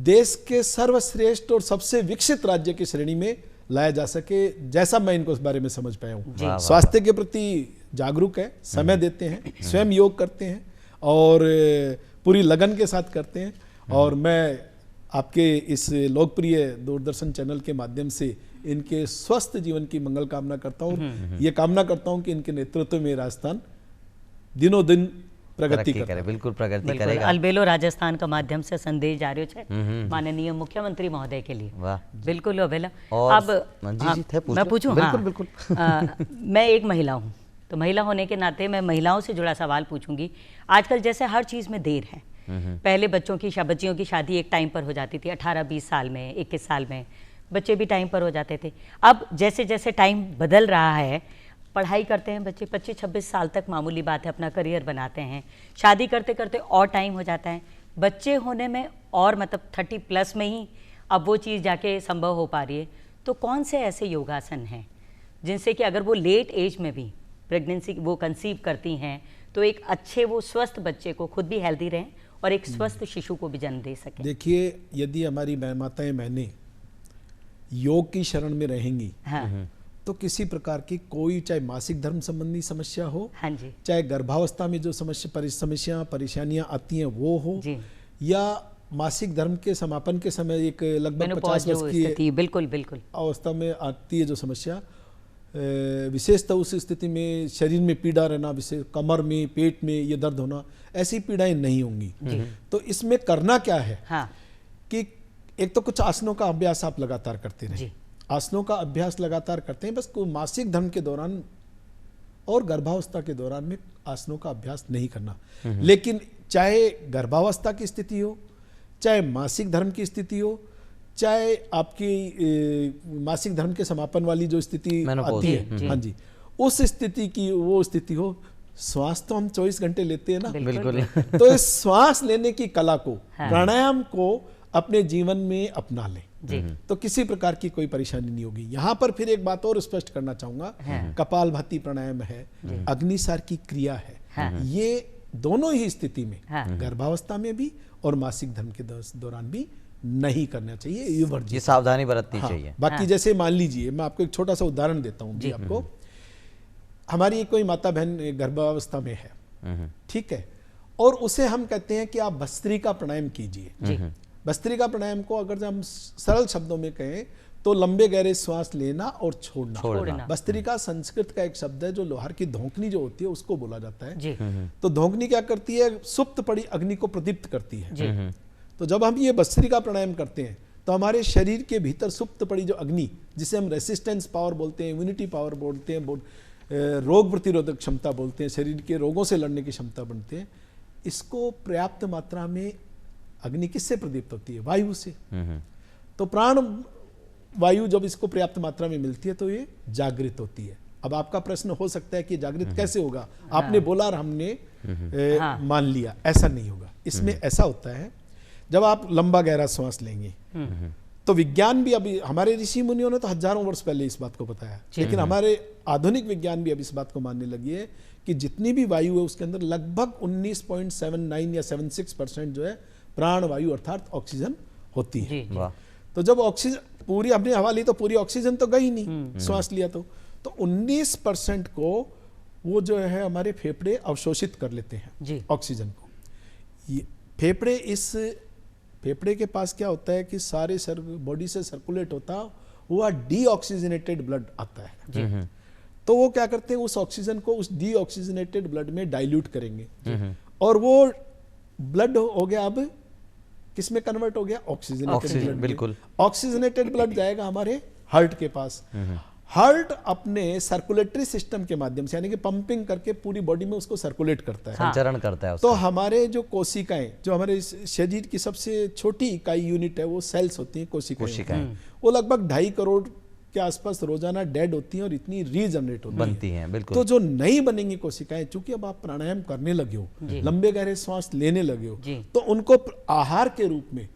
देश के सर्वश्रेष्ठ और सबसे विकसित राज्य की श्रेणी में लाया जा सके, जैसा मैं इनको इस बारे में समझ पाया हूँ। स्वास्थ्य के प्रति जागरूक है, समय देते हैं, स्वयं योग करते हैं और पूरी लगन के साथ करते हैं। और मैं आपके इस लोकप्रिय दूरदर्शन चैनल के माध्यम से इनके स्वस्थ जीवन की मंगल कामना करता हूँ। ये कामना करता हूँ कि इनके नेतृत्व में राजस्थान दिनों दिन प्रगति करे। बिल्कुल प्रगति करेगा। अलबेलो राजस्थान का माध्यम से संदेश जा रहे छे माननीय मुख्यमंत्री महोदय के लिए। वाह, बिल्कुल अबेला। और अब मैं पूछूं? बिल्कुल बिल्कुल। मैं एक महिला हूँ, तो महिला होने के नाते मैं महिलाओं से जुड़ा सवाल पूछूंगी। आजकल जैसे हर चीज़ में देर है, पहले बच्चियों की शादी एक टाइम पर हो जाती थी, 18-20 साल में, 21 साल में बच्चे भी टाइम पर हो जाते थे। अब जैसे जैसे टाइम बदल रहा है, पढ़ाई करते हैं बच्चे 25-26 साल तक, मामूली बात है, अपना करियर बनाते हैं, शादी करते करते और टाइम हो जाता है, बच्चे होने में और मतलब 30+ में ही अब वो चीज़ जाके संभव हो पा रही है। तो कौन से ऐसे योगासन हैं जिनसे कि अगर वो लेट एज में भी प्रेगनेंसी वो कंसीव करती हैं तो एक अच्छे वो स्वस्थ बच्चे को, खुद भी हेल्दी रहें और एक स्वस्थ शिशु को भी जन्म दे सकें? देखिए, यदि हमारी माताएं बहनें योग की शरण में रहेंगी, हाँ, तो किसी प्रकार की कोई, चाहे मासिक धर्म संबंधी समस्या हो, हाँ जी, चाहे गर्भावस्था में जो समस्या परेशानियां आती हैं वो हो, या मासिक धर्म के समापन के समय एक लगभग 50 वर्ष की बिल्कुल बिल्कुल अवस्था में आती है जो समस्या, विशेषतः उस स्थिति में शरीर में पीड़ा रहना, विशेष कमर में, पेट में ये दर्द होना, ऐसी पीड़ाएं नहीं होंगी। तो इसमें करना क्या है, हाँ, कि एक तो कुछ आसनों का अभ्यास आप लगातार करते रहें। आसनों का अभ्यास लगातार करते हैं, बस मासिक धर्म के दौरान और गर्भावस्था के दौरान में आसनों का अभ्यास नहीं करना। लेकिन चाहे गर्भावस्था की स्थिति हो, चाहे मासिक धर्म की स्थिति हो, चाहे आपकी मासिक धर्म के समापन वाली जो स्थिति आती है, हाँ जी, उस स्थिति की वो स्थिति हो, श्वास तो हम 24 घंटे लेते हैं ना, बिल्कुल। तो इस श्वास लेने की कला को, प्राणायाम को अपने जीवन में अपना लें, तो किसी प्रकार की कोई परेशानी नहीं होगी। यहाँ पर फिर एक बात और स्पष्ट करना चाहूंगा, कपालभाति प्राणायाम है, अग्निसार की क्रिया है, ये दोनों ही स्थिति में, गर्भावस्था में भी और मासिक धर्म के दौरान भी नहीं करना चाहिए, ये वर्जित, ये सावधानी बरतनी चाहिए। बाकी जैसे मान लीजिए, मैं आपको एक छोटा सा उदाहरण देता हूँ आपको। हमारी एक कोई माता बहन गर्भावस्था में है, ठीक है, और उसे हम कहते हैं कि आप भस्त्रिका प्राणायाम कीजिए। भस्त्रिका प्राणायाम को अगर हम सरल शब्दों में कहें तो लंबे गहरे श्वास लेना और छोड़ना। भस्त्रिका संस्कृत का एक शब्द है, जो लोहार की धोंकनी जो होती है उसको बोला जाता है। तो धोंकनी क्या करती है, सुप्त पड़ी अग्नि को प्रदीप्त करती है। तो जब हम ये भस्त्रिका प्राणायाम करते हैं तो हमारे शरीर के भीतर सुप्त पड़ी जो अग्नि, जिसे हम रेसिस्टेंस पावर बोलते हैं, इम्यूनिटी पावर बोलते हैं, रोग प्रतिरोधक क्षमता बोलते हैं, शरीर के रोगों से लड़ने की क्षमता बनते हैं, इसको पर्याप्त मात्रा में अग्नि किससे प्रदीप्त होती है, वायु से। तो प्राण वायु जब इसको पर्याप्त मात्रा में मिलती है तो ये जागृत होती है। अब आपका प्रश्न हो सकता है कि जागृत कैसे होगा, आपने बोला और हमने मान लिया, ऐसा नहीं होगा। इसमें ऐसा होता है, जब आप लंबा गहरा श्वास लेंगे तो विज्ञान भी, अभी हमारे ऋषि मुनियों ने तो हजारों वर्ष पहले इस बात को बताया, लेकिन हमारे आधुनिक विज्ञान भी अब इस बात को मानने लगी है कि जितनी भी वायु है उसके अंदर लगभग 19.79 या 76% जो है प्राण वायु अर्थात ऑक्सीजन होती है। तो जब ऑक्सीजन पूरी हमने हवा ली तो पूरी ऑक्सीजन तो गई नहीं, श्वास लिया तो 19% को वो जो है हमारे फेफड़े अवशोषित कर लेते हैं ऑक्सीजन को। ये फेफड़े के पास क्या होता है कि सारे बॉडी से सर्कुलेट होता हुआ डीऑक्सीजनेटेड ब्लड आता है। तो वो क्या करते हैं, उस ऑक्सीजन को उस डीऑक्सीजनेटेड ब्लड में डाइल्यूट करेंगे और वो ब्लड हो गया, अब किस में कन्वर्ट हो गया, ऑक्सीजनेटेड ब्लड। बिल्कुल, ऑक्सीजनेटेड ब्लड जाएगा हमारे हार्ट के पास। हार्ट अपने सर्कुलेटरी सिस्टम के माध्यम से, यानी कि पंपिंग करके पूरी बॉडी में उसको सर्कुलेट करता है, संचरण करता है। तो हमारे जो कोशिकाएं, जो हमारे शरीर की सबसे छोटी इकाई यूनिट है, वो सेल्स होती हैं, कोशिकाएं। वो लगभग 2.5 करोड़ के आसपास रोजाना डेड होती हैं और इतनी रीजनरेट बनती हैं, बिल्कुल। तो जो नई बनेंगी कोशिकाएं, चूंकि अब आप प्राणायाम करने लगे हो, लंबे गहरे श्वास लेने लगे हो, तो उनको आहार के रूप में,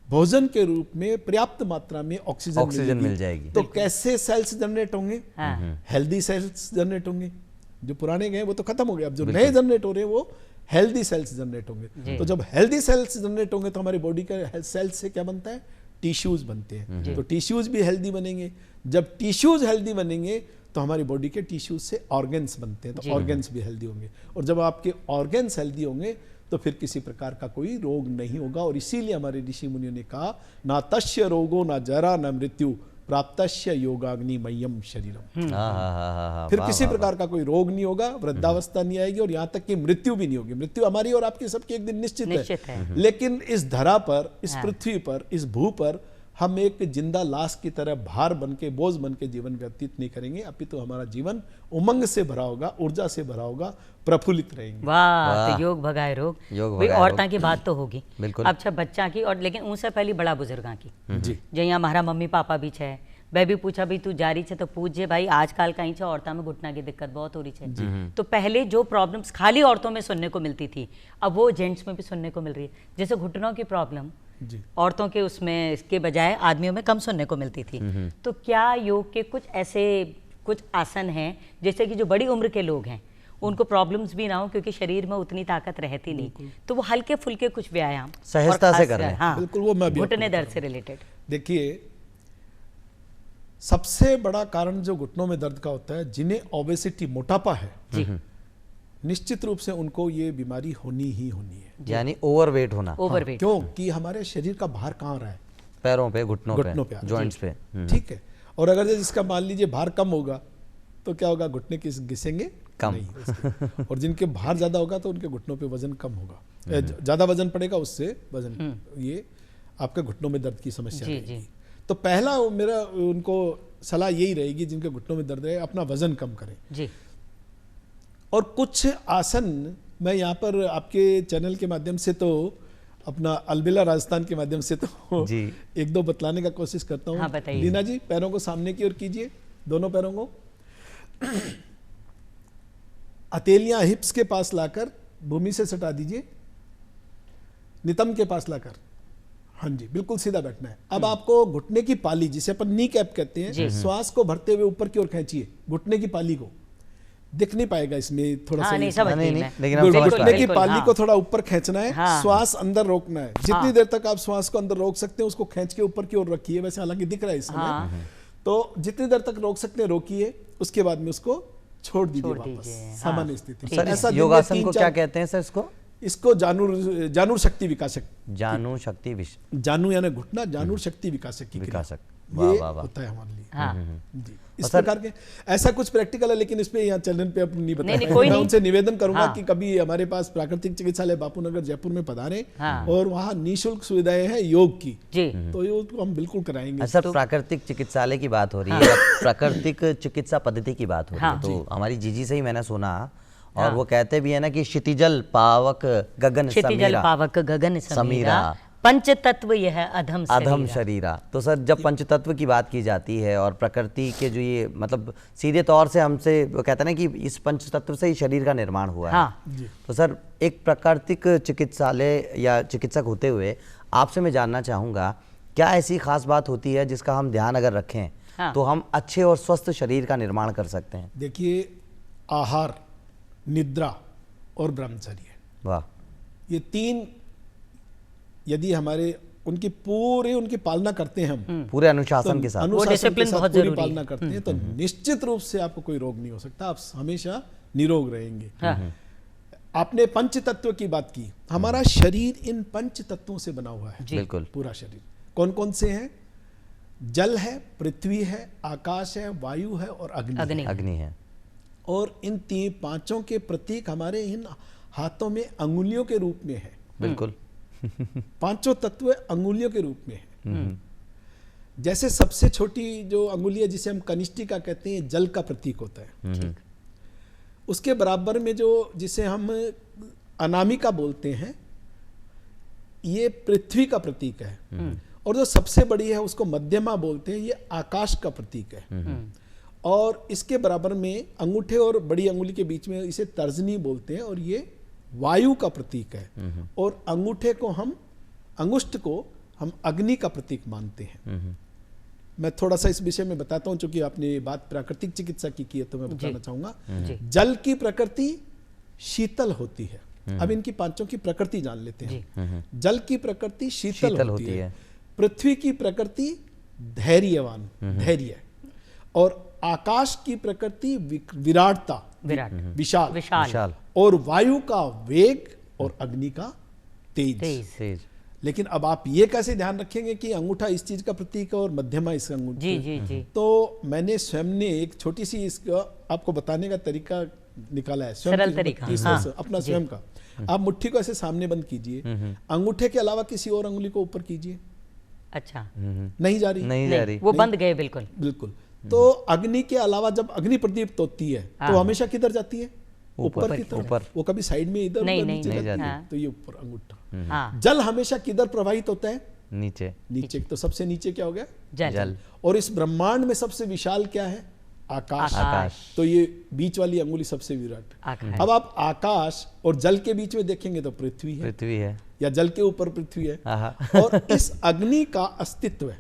भोजन के रूप में पर्याप्त मात्रा में ऑक्सीजन मिल जाएगी। तो कैसे सेल्स जनरेट होंगे? हेल्दी सेल्स जनरेट होंगे। जो पुराने गए वो तो खत्म हो गए, अब जो नए जनरेट हो रहे हैं वो हेल्दी सेल्स जनरेट होंगे। तो जब हेल्दी सेल्स जनरेट होंगे तो हमारी बॉडी के सेल्स से क्या बनता है? टिश्यूज बनते हैं। तो टिश्यूज भी हेल्दी बनेंगे। जब टिश्यूज हेल्दी बनेंगे तो हमारी बॉडी के टिश्यूज से ऑर्गन्स बनते हैं, तो ऑर्गन्स भी हेल्दी होंगे। और जब आपके ऑर्गन्स हेल्दी होंगे तो फिर किसी प्रकार का कोई रोग नहीं होगा। और इसीलिए हमारे ऋषि मुनियों ने कहा, ना तस्य रोगो ना जरा ना मृत्यु प्राप्तस्य योगाग्निमय्यम शरीरम। फिर किसी प्रकार का कोई रोग नहीं होगा, वृद्धावस्था नहीं आएगी और यहाँ तक कि मृत्यु भी नहीं होगी। मृत्यु हमारी और आपकी सबकी एक दिन निश्चित है। लेकिन इस धरा पर, इस पृथ्वी पर, इस भू पर हम एक जिंदा लाश की तरह भार बन के, बोझ बन के जीवन व्यतीत नहीं करेंगे, अपितु हमारा जीवन उमंग से भरा होगा, ऊर्जा से भरा होगा, प्रफुल्लित रहेंगे। वाह, तो योग भगाए रोग। भाई औरतां की बात तो होगी, बिल्कुल। अच्छा बच्चा की, और लेकिन उनसे पहले बड़ा बुजुर्गा की जी। जो यहाँ हमारा मम्मी पापा भी है, वह भी पूछा भाई तू जा रही है तो पूछे भाई आजकल कहीं से औरतों में घुटना की दिक्कत बहुत हो रही है। तो पहले जो प्रॉब्लम्स खाली औरतों में सुनने को मिलती थी, अब वो जेंट्स में भी सुनने को मिल रही है। जैसे घुटनों की प्रॉब्लम औरतों के उसमें इसके बजाय आदमियों में कम सुनने को मिलती थी। तो क्या योग के कुछ ऐसे कुछ आसन हैं जैसे कि जो बड़ी उम्र के लोग हैं उनको प्रॉब्लम्स भी ना हो, क्योंकि शरीर में उतनी ताकत रहती नहीं, तो वो हल्के फुल्के कुछ व्यायाम सहजता से कर रहे हैं। हाँ, बिल्कुल, वो मैं भी घुटने दर्द से रिलेटेड। देखिए, सबसे बड़ा कारण जो घुटनों में दर्द का होता है, जिन्हें ओबेसिटी, मोटापा है, निश्चित रूप से उनको ये बीमारी होनी ही होनी है, यानी ओवरवेट होना। ओवरवेट क्योंकि हमारे शरीर का भार कहाँ रहा है? पैरों पे, घुटनों पे, जॉइंट्स पे। ठीक है। और अगर जिसका मान लीजिए भार कम होगा तो क्या होगा? घुटने घिसेंगे कम। नहीं। और जिनके भार ज्यादा होगा तो उनके घुटनों पे वजन कम होगा, ज्यादा वजन पड़ेगा, उससे वजन, ये आपके घुटनों में दर्द की समस्या रहेगी। तो पहला मेरा उनको सलाह यही रहेगी, जिनके घुटनों में दर्द है, अपना वजन कम करें जी। और कुछ आसन मैं यहाँ पर आपके चैनल के माध्यम से तो अपना अलबेला राजस्थान के माध्यम से तो जी एक दो बतलाने का कोशिश करता हूँ। हाँ, लीना जी, पैरों को सामने की ओर कीजिए, दोनों पैरों को हथेलियां हिप्स के पास लाकर भूमि से सटा दीजिए, नितंब के पास लाकर, हाँ जी, बिल्कुल सीधा बैठना है। अब आपको घुटने की पाली, जिसे अपन नी कैप कहते हैं, श्वास को भरते हुए ऊपर की ओर खींचिए। घुटने की पाली को दिख नहीं पाएगा इसमें, थोड़ा सा घुटने की पाली को थोड़ा ऊपर खींचना है, श्वास अंदर रोकना है। जितनी देर तक आप श्वास को अंदर रोक सकते हैं उसको खींच के ऊपर की ओर रखिए। वैसे हालांकि दिख रहा है इस समय, तो जितनी देर तक रोक सकते हैं रोकिए, उसके बाद में उसको छोड़ दीजिए वापस सामान्य स्थिति। ऐसा योगासन को क्या कहते हैं सर? इसको जानूर शक्ति विकासक। जानू यानी घुटना, जानूर शक्ति विकासक की विकासक ये होता है हमारे लिए। जी, इस प्रकार के ऐसा कुछ प्रैक्टिकल है, लेकिन इस पे यहाँ चैनल पे अपन नहीं बताएंगे। मैं उनसे निवेदन करूंगा कि कभी हमारे पास प्राकृतिक चिकित्सालय बापूनगर जयपुर में पधारें और वहाँ निःशुल्क सुविधाएं हैं योग की, तो योग हम बिल्कुल कराएंगे। सर, प्राकृतिक चिकित्सालय की बात हो रही है, प्राकृतिक चिकित्सा पद्धति की बात हो रही है, तो हमारी जीजी से ही मैंने सुना और वो कहते भी है ना कि क्षितिजल पावक गगन समीरा पंच तत्व यह अधम शरीरा। तो सर, जब पंच तत्व की बात की जाती है और प्रकृति के जो ये मतलब सीधे तौर से हमसे वो कहते हैं ना कि इस पंच तत्व से ही शरीर का निर्माण हुआ है। तो सर, एक प्राकृतिक चिकित्सालय या चिकित्सक होते हुए आपसे मैं जानना चाहूँगा, क्या ऐसी खास बात होती है जिसका हम ध्यान अगर रखें तो हम अच्छे और स्वस्थ शरीर का निर्माण कर सकते हैं? देखिए, आहार, निद्रा और ब्रह्मचर्य, वाह, ये तीन यदि हमारे उनकी पालना करते हैं हम पूरे अनुशासन के साथ, पूरी पालना करते हैं, तो निश्चित रूप से आपको कोई रोग नहीं हो सकता, आप हमेशा निरोग रहेंगे। आपने पंच तत्व की बात की, हमारा शरीर इन पंच तत्वों से बना हुआ है। बिल्कुल, पूरा शरीर कौन कौन से हैं? जल है, पृथ्वी है, आकाश है, वायु है और अग्नि है। और इन पांचों के प्रतीक हमारे इन हाथों में अंगुलियों के रूप में है। बिल्कुल, पांचों तत्व अंगुलियों के रूप में है। जैसे सबसे छोटी जो अंगुली है, जिसे हम कनिष्ठिका कहते हैं, जल का प्रतीक होता है। उसके बराबर में जो जिसे हम अनामिका बोलते हैं, ये पृथ्वी का प्रतीक है। और जो सबसे बड़ी है उसको मध्यमा बोलते हैं, ये आकाश का प्रतीक है। और इसके बराबर में अंगूठे और बड़ी अंगुली के बीच में इसे तर्जनी बोलते हैं, और ये वायु का प्रतीक है। और अंगूठे को अंगुष्ठ को हम अग्नि का प्रतीक मानते हैं। मैं थोड़ा सा इस विषय में बताता हूं, चूंकि आपने बात प्राकृतिक चिकित्सा की है तो मैं बताना चाहूंगा। जल की प्रकृति शीतल होती है। अब इनकी पांचों की प्रकृति जान लेते हैं। जल की प्रकृति शीतल होती है। पृथ्वी की प्रकृति धैर्यवान, धैर्य। और आकाश की प्रकृति विराटता, विशाल। और वायु का वेग और अग्नि का तेज। लेकिन अब आप ये कैसे ध्यान रखेंगे कि अंगूठा इस चीज का प्रतीक है और मध्यमा इस अंगूठे? जी। तो मैंने स्वयं ने एक छोटी सी इसका आपको बताने का तरीका निकाला है, सरल तरीका, अपना स्वयं का। आप मुट्ठी को ऐसे सामने बंद कीजिए, अंगूठे के अलावा किसी और अंगुली को ऊपर कीजिए। अच्छा, नहीं जा रही, वो बंद गए बिल्कुल। तो अग्नि के अलावा जब अग्नि प्रदीप्त होती है तो हमेशा किधर जाती है? ऊपर की तरफ। वो कभी साइड में इधर नीचे जाती है, तो ये ऊपर अंगूठा। जल हमेशा किधर प्रवाहित होता है? नीचे। तो सबसे नीचे क्या हो गया? जल। और इस ब्रह्मांड में सबसे विशाल क्या है? आकाश। तो ये बीच वाली अंगुली सबसे विराट। अब आप आकाश और जल के बीच में देखेंगे तो पृथ्वी है, या जल के ऊपर पृथ्वी है। और इस अग्नि का अस्तित्व है,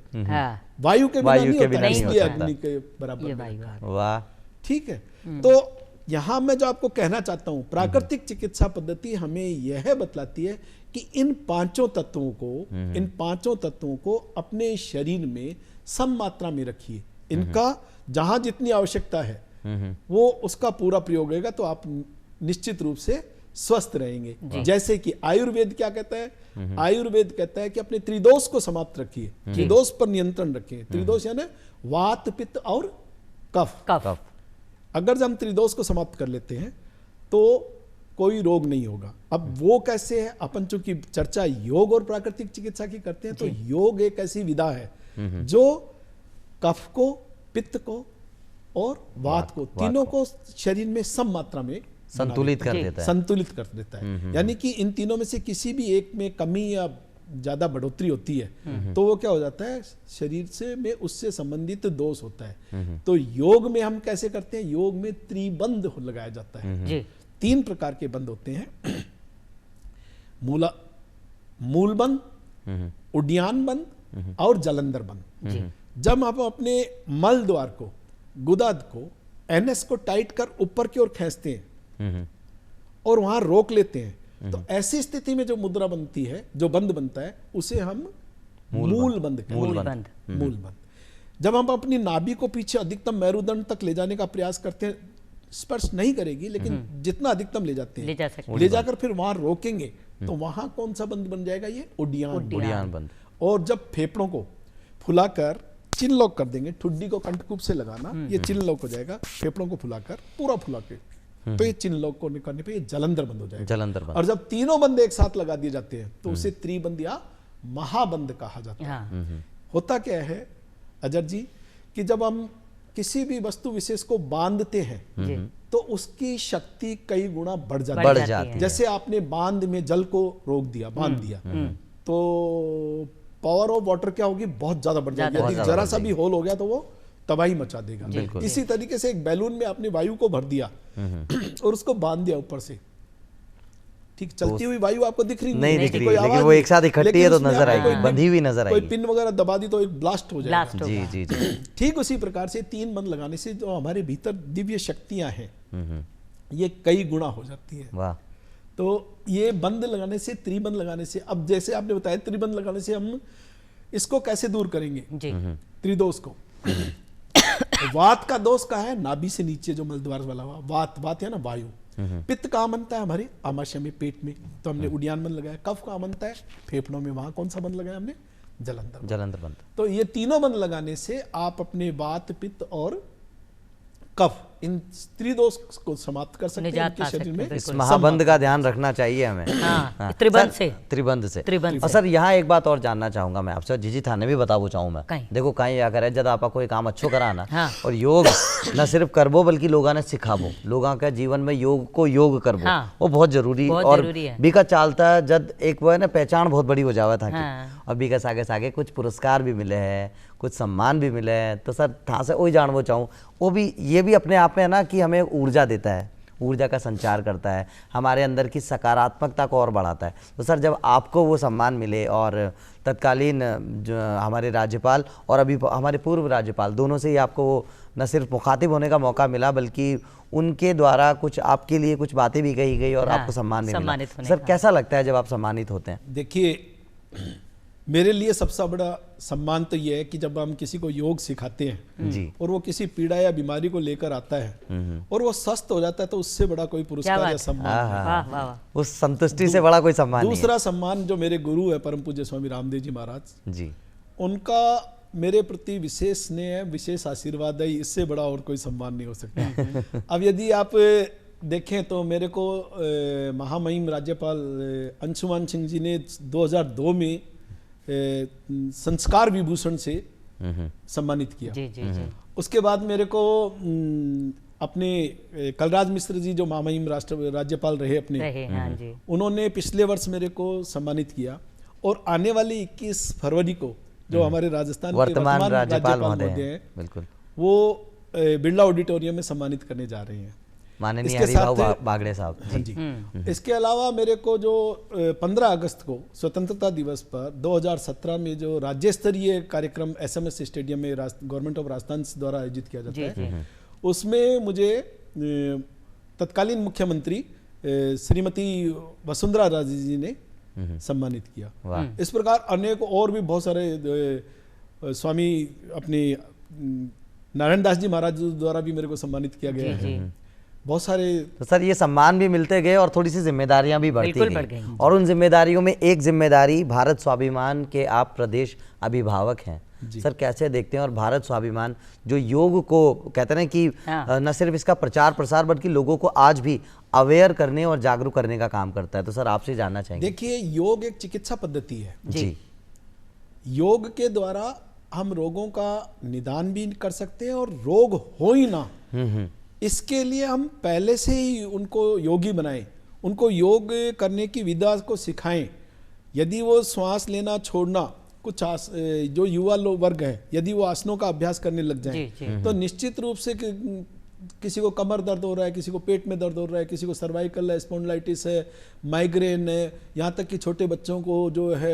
वायु के बिना नहीं होता, इसलिए अग्नि के बराबर। वाह, ठीक है। तो यहां मैं जो आपको कहना चाहता हूं, प्राकृतिक चिकित्सा पद्धति हमें यह बतलाती है कि इन पांचों तत्वों को अपने शरीर में सम मात्रा में रखिए। इनका जहां जितनी आवश्यकता है वो उसका पूरा प्रयोग होगा, तो आप निश्चित रूप से स्वस्थ रहेंगे। जैसे कि आयुर्वेद क्या कहता है? आयुर्वेद कहता है कि अपने त्रिदोष को समाप्त रखिए, त्रिदोष पर नियंत्रण रखिए। त्रिदोष यानी वात, पित्त और कफ। अगर हम त्रिदोष को समाप्त कर लेते हैं तो कोई रोग नहीं होगा। अब वो कैसे है? अपन चूंकि चर्चा योग और प्राकृतिक चिकित्सा की करते हैं, तो योग एक ऐसी विधा है जो कफ को, पित्त को और वात को, तीनों को शरीर में सम मात्रा में संतुलित कर देता है। यानी कि इन तीनों में से किसी भी एक में कमी या ज्यादा बढ़ोतरी होती है तो वो क्या हो जाता है? शरीर से में उससे संबंधित दोष होता है। तो योग में हम कैसे करते हैं? योग में त्रिबंध लगाया जाता है। 3 प्रकार के बंध होते हैं, मूल बंध, उड्डयन बंध और जलंधर बंध। जब आप अपने मल द्वार को, गुदाद को, एनएस को टाइट कर ऊपर की ओर खींचते हैं और वहां रोक लेते हैं, तो ऐसी स्थिति में जो मुद्रा बनती है, जो बंद बनता है, उसे हम मूल बंद कहते हैं। मूल बंद। जब हम अपनी नाभि को पीछे अधिकतम मेरुदंड तक ले जाने का प्रयास करते हैं, स्पर्श नहीं करेगी लेकिन जितना अधिकतम ले जाते हैं, ले जाकर फिर वहां रोकेंगे, तो वहां कौन सा बंद बन जाएगा? ये उड्डयन बंद। और जब फेफड़ों को फुलाकर चिन लॉक कर देंगे, ठुड्डी को कंठकूप से लगाना, ये चिन लॉक हो जाएगा। फेफड़ों को फुलाकर, पूरा फुला के, तो ये चिन लॉक को करने पे ये जलंधर बंद हो जाएगा। और जब तीनों बंद एक साथ लगा दिए जाते हैं तो उसे त्रिबंध या महाबंद कहा जाता है। होता क्या है अजर जी, कि जब हम किसी भी वस्तु विशेष को बांधते हैं तो उसकी शक्ति कई गुना बढ़ जाती है। जैसे आपने बांध में जल को रोक दिया, बांध दिया, तो पावर ऑफ वाटर क्या होगी? बहुत ज्यादा बढ़ जाएगी। यदि जरा सा भी होल हो गया तो वो तबाही मचा देगा। इसी तरीके से एक बैलून में आपने वायु को भर दिया और उसको बांध दिया ऊपर से, ठीक, चलती हुई वायु आपको दिख रही नहीं, लेकिन वो एक साथ इकट्ठी है तो नजर आएगी, बंधी हुई नजर आएगी। कोई पिन वगैरह दबा दी तो एक ब्लास्ट हो जाएगा। जी। ठीक उसी प्रकार से 3 बंद लगाने से जो हमारे भीतर दिव्य शक्तियां हैं ये कई गुना हो जाती है। वाह। तो ये बंद लगाने से, त्रिबंध लगाने से, अब जैसे आपने बताया त्रिबंध लगाने से हम इसको कैसे दूर करेंगे? त्रिदोष को। वात का दोष का है नाभि से नीचे जो मलद्वार वाला वात है ना, वायु। पित्त कहाँ बनता है? हमारे आमाशय में, पेट में, तो हमने उड्डयन बंद लगाया। कफ कहाँ बनता है? फेफड़ों में, वहां कौन सा बंद लगाया हमने? जलंधर बंद। तो ये तीनों बंद लगाने से आप अपने वात, पित्त और कफ इन स्त्री दोष को समाप्त कर सकते हैं, निजात इनके पा शरीर सकते में हैं, इस महाबंध का ध्यान रखना चाहिए हमें। हाँ, त्रिबंध से। त्रिबंध से। त्रिबंध और से। सर यहाँ एक बात और जानना चाहूंगा मैं आपसे, जीजी थाने भी बताबो चाहूँ मैं। कहीं। देखो कहीं आकर है जब आप कोई काम अच्छो कराना हाँ। और योग न सिर्फ करबो बल्कि लोगों ने सिखाबो, लोगों के जीवन में योग को योग करबो, हाँ। वो बहुत जरूरी बहुत और जरूरी है। बीका चालता है जब एक वो है ना पहचान बहुत बड़ी हो जावा था कि हाँ। और बीका सागे सागे कुछ पुरस्कार भी मिले हैं, कुछ सम्मान भी मिले हैं। तो सर था से वही जानना चाहूँ, वो भी ये भी अपने आप में है ना कि हमें ऊर्जा देता है, ऊर्जा का संचार करता है, हमारे अंदर की सकारात्मकता को और बढ़ाता है। तो सर जब आपको वो सम्मान मिले और तत्कालीन जो हमारे राज्यपाल और अभी हमारे पूर्व राज्यपाल दोनों से ही आपको वो न सिर्फ मुखातिब होने का मौका मिला बल्कि उनके द्वारा कुछ आपके लिए कुछ बातें भी कही गई और हाँ, आपको सम्मान भी मिला। सम्मानित होने सर का। कैसा लगता है जब आप सम्मानित होते हैं? देखिए, मेरे लिए सबसे बड़ा सम्मान तो ये है कि जब हम किसी को योग सिखाते हैं जी। और वो किसी पीड़ा या बीमारी को लेकर आता है और वो स्वस्थ हो जाता है, तो उससे बड़ा कोई पुरस्कार बात या है। सम्मान नहीं। वाह वाह वाह। उस संतुष्टि से बड़ा कोई सम्मान नहीं दूसरा सम्मान जो मेरे गुरु है परम पूज्य स्वामी रामदेव जी महाराज, है। जी। उनका मेरे प्रति विशेष स्नेह है, विशेष आशीर्वाद है, इससे बड़ा और कोई सम्मान नहीं हो सकता। अब यदि आप देखें तो मेरे को महामहिम राज्यपाल अंशुमान सिंह जी ने 2002 में संस्कार विभूषण से सम्मानित किया। जी जी जी। उसके बाद मेरे को अपने कलराज मिश्र जी जो महामहिम राज्यपाल रहे अपने, रहे, हाँ जी। उन्होंने पिछले वर्ष मेरे को सम्मानित किया और आने वाली 21 फरवरी को जो हमारे राजस्थान के वर्तमान राज्यपाल महोदय महोदय हैं, हैं, बिल्कुल, वो बिरला ऑडिटोरियम में सम्मानित करने जा रहे हैं। माननीय इसके हरिभाऊ साथ- बागड़े साहब। हाँ जी। इसके अलावा मेरे को जो 15 अगस्त को स्वतंत्रता दिवस पर 2017 में जो राज्य स्तरीय कार्यक्रम SMS स्टेडियम में गवर्नमेंट ऑफ राजस्थान द्वारा आयोजित किया जाता जी, है, उसमें मुझे तत्कालीन मुख्यमंत्री श्रीमती वसुंधरा राजे जी ने सम्मानित किया। वाह। इस प्रकार अनेक और भी बहुत सारे स्वामी अपने नारायण दास जी महाराज द्वारा भी मेरे को सम्मानित किया गया जी, है। जी। बहुत सारे तो सर ये सम्मान भी मिलते गए और थोड़ी सी जिम्मेदारियां भी बढ़ती बिल्कुल बढ़ गई गई। और उन जिम्मेदारियों में एक जिम्मेदारी भारत स्वाभिमान के आप प्रदेश अभिभावक हैं। सर कैसे देखते हैं और भारत स्वाभिमान जो योग को कहते हैं कि हाँ। न सिर्फ इसका प्रचार प्रसार बल्कि लोगों को आज भी अवेयर करने और जागरूक करने का काम करता है। तो सर आपसे जानना चाहेंगे। देखिए, योग एक चिकित्सा पद्धति है। जी। योग के द्वारा हम रोगों का निदान भी कर सकते हैं और रोग हो ही ना, इसके लिए हम पहले से ही उनको योगी बनाएं, उनको योग करने की विधा को सिखाएं। यदि वो श्वास लेना छोड़ना कुछ जो युवा वर्ग है, यदि वो आसनों का अभ्यास करने लग जाएं, जी, जी। तो निश्चित रूप से किसी को कमर दर्द हो रहा है, किसी को पेट में दर्द हो रहा है, किसी को सर्वाइकल है, स्पॉन्डिलाइटिस है, माइग्रेन है, यहाँ तक कि छोटे बच्चों को जो है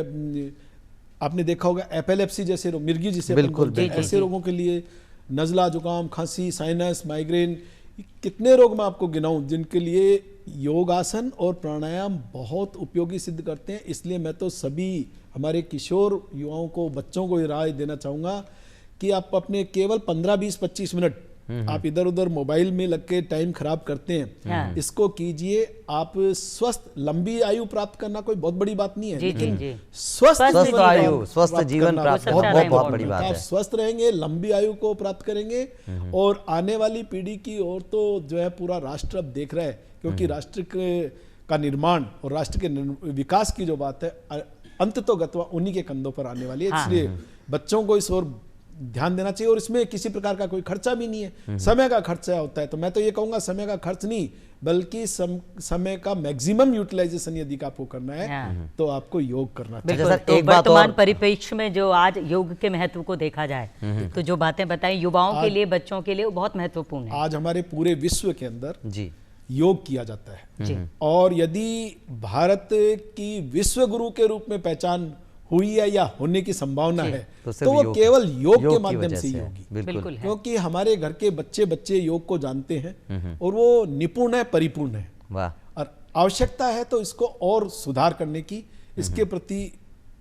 आपने देखा होगा एपिलेप्सी जैसे रोग, मिर्गी जिसे अपन बिल्कुल, बोलते हैं, बिल्कुल। ऐसे रोगों के लिए नज़ला, जुकाम, खांसी, साइनस, माइग्रेन, कितने रोग मैं आपको गिनाऊं जिनके लिए योगासन और प्राणायाम बहुत उपयोगी सिद्ध करते हैं। इसलिए मैं तो सभी हमारे किशोर युवाओं को, बच्चों को ये राय देना चाहूँगा कि आप अपने केवल 15, 20, 25 मिनट आप इधर उधर मोबाइल में लग के टाइम खराब करते हैं, हाँ। इसको कीजिए। आप स्वस्थ लंबी आयु प्राप्त करना कोई बहुत बड़ी बात नहीं है, जी, लेकिन जी। स्वस्थ स्वस्थ जीवन आयु, प्राप्त स्वस्थ जीवन करना प्राप्त बहुत बहुत बहुत important बड़ी बात आप है। स्वस्थ रहेंगे, लंबी आयु को प्राप्त करेंगे और आने वाली पीढ़ी की ओर तो जो है पूरा राष्ट्र अब देख रहा है, क्योंकि राष्ट्र का निर्माण और राष्ट्र के विकास की जो बात है अंततोगत्वा उन्हीं के कंधों पर आने वाली है। हाँ। इसलिए बच्चों को इस ओर ध्यान देना चाहिए और इसमें किसी प्रकार का कोई खर्चा भी नहीं है। समय का खर्चा होता है, तो मैं तो ये कहूंगा समय का खर्च नहीं बल्कि समय का मैक्सिमम यूटिलाइजेशन यदि आपको करना है हाँ। तो आपको योग करना चाहिए। बिल्कुल। सर, तो एक बात वर्तमान और- परिप्रेक्ष्य में जो आज योग के महत्व को देखा जाए तो जो बातें बताई युवाओं के लिए, बच्चों के लिए वो बहुत महत्वपूर्ण है। आज हमारे पूरे विश्व के अंदर जी। योग किया जाता है जी। और यदि भारत की विश्व गुरु के रूप में पहचान हुई है या होने की संभावना है सिर्फ तो वो योग- केवल योग के की माध्यम वजह से ही है। होगी। बिल्कुल है। क्योंकि हमारे घर के बच्चे योग को जानते हैं और वो निपुण है, परिपूर्ण है वाह। और आवश्यकता है तो इसको और सुधार करने की, इसके प्रति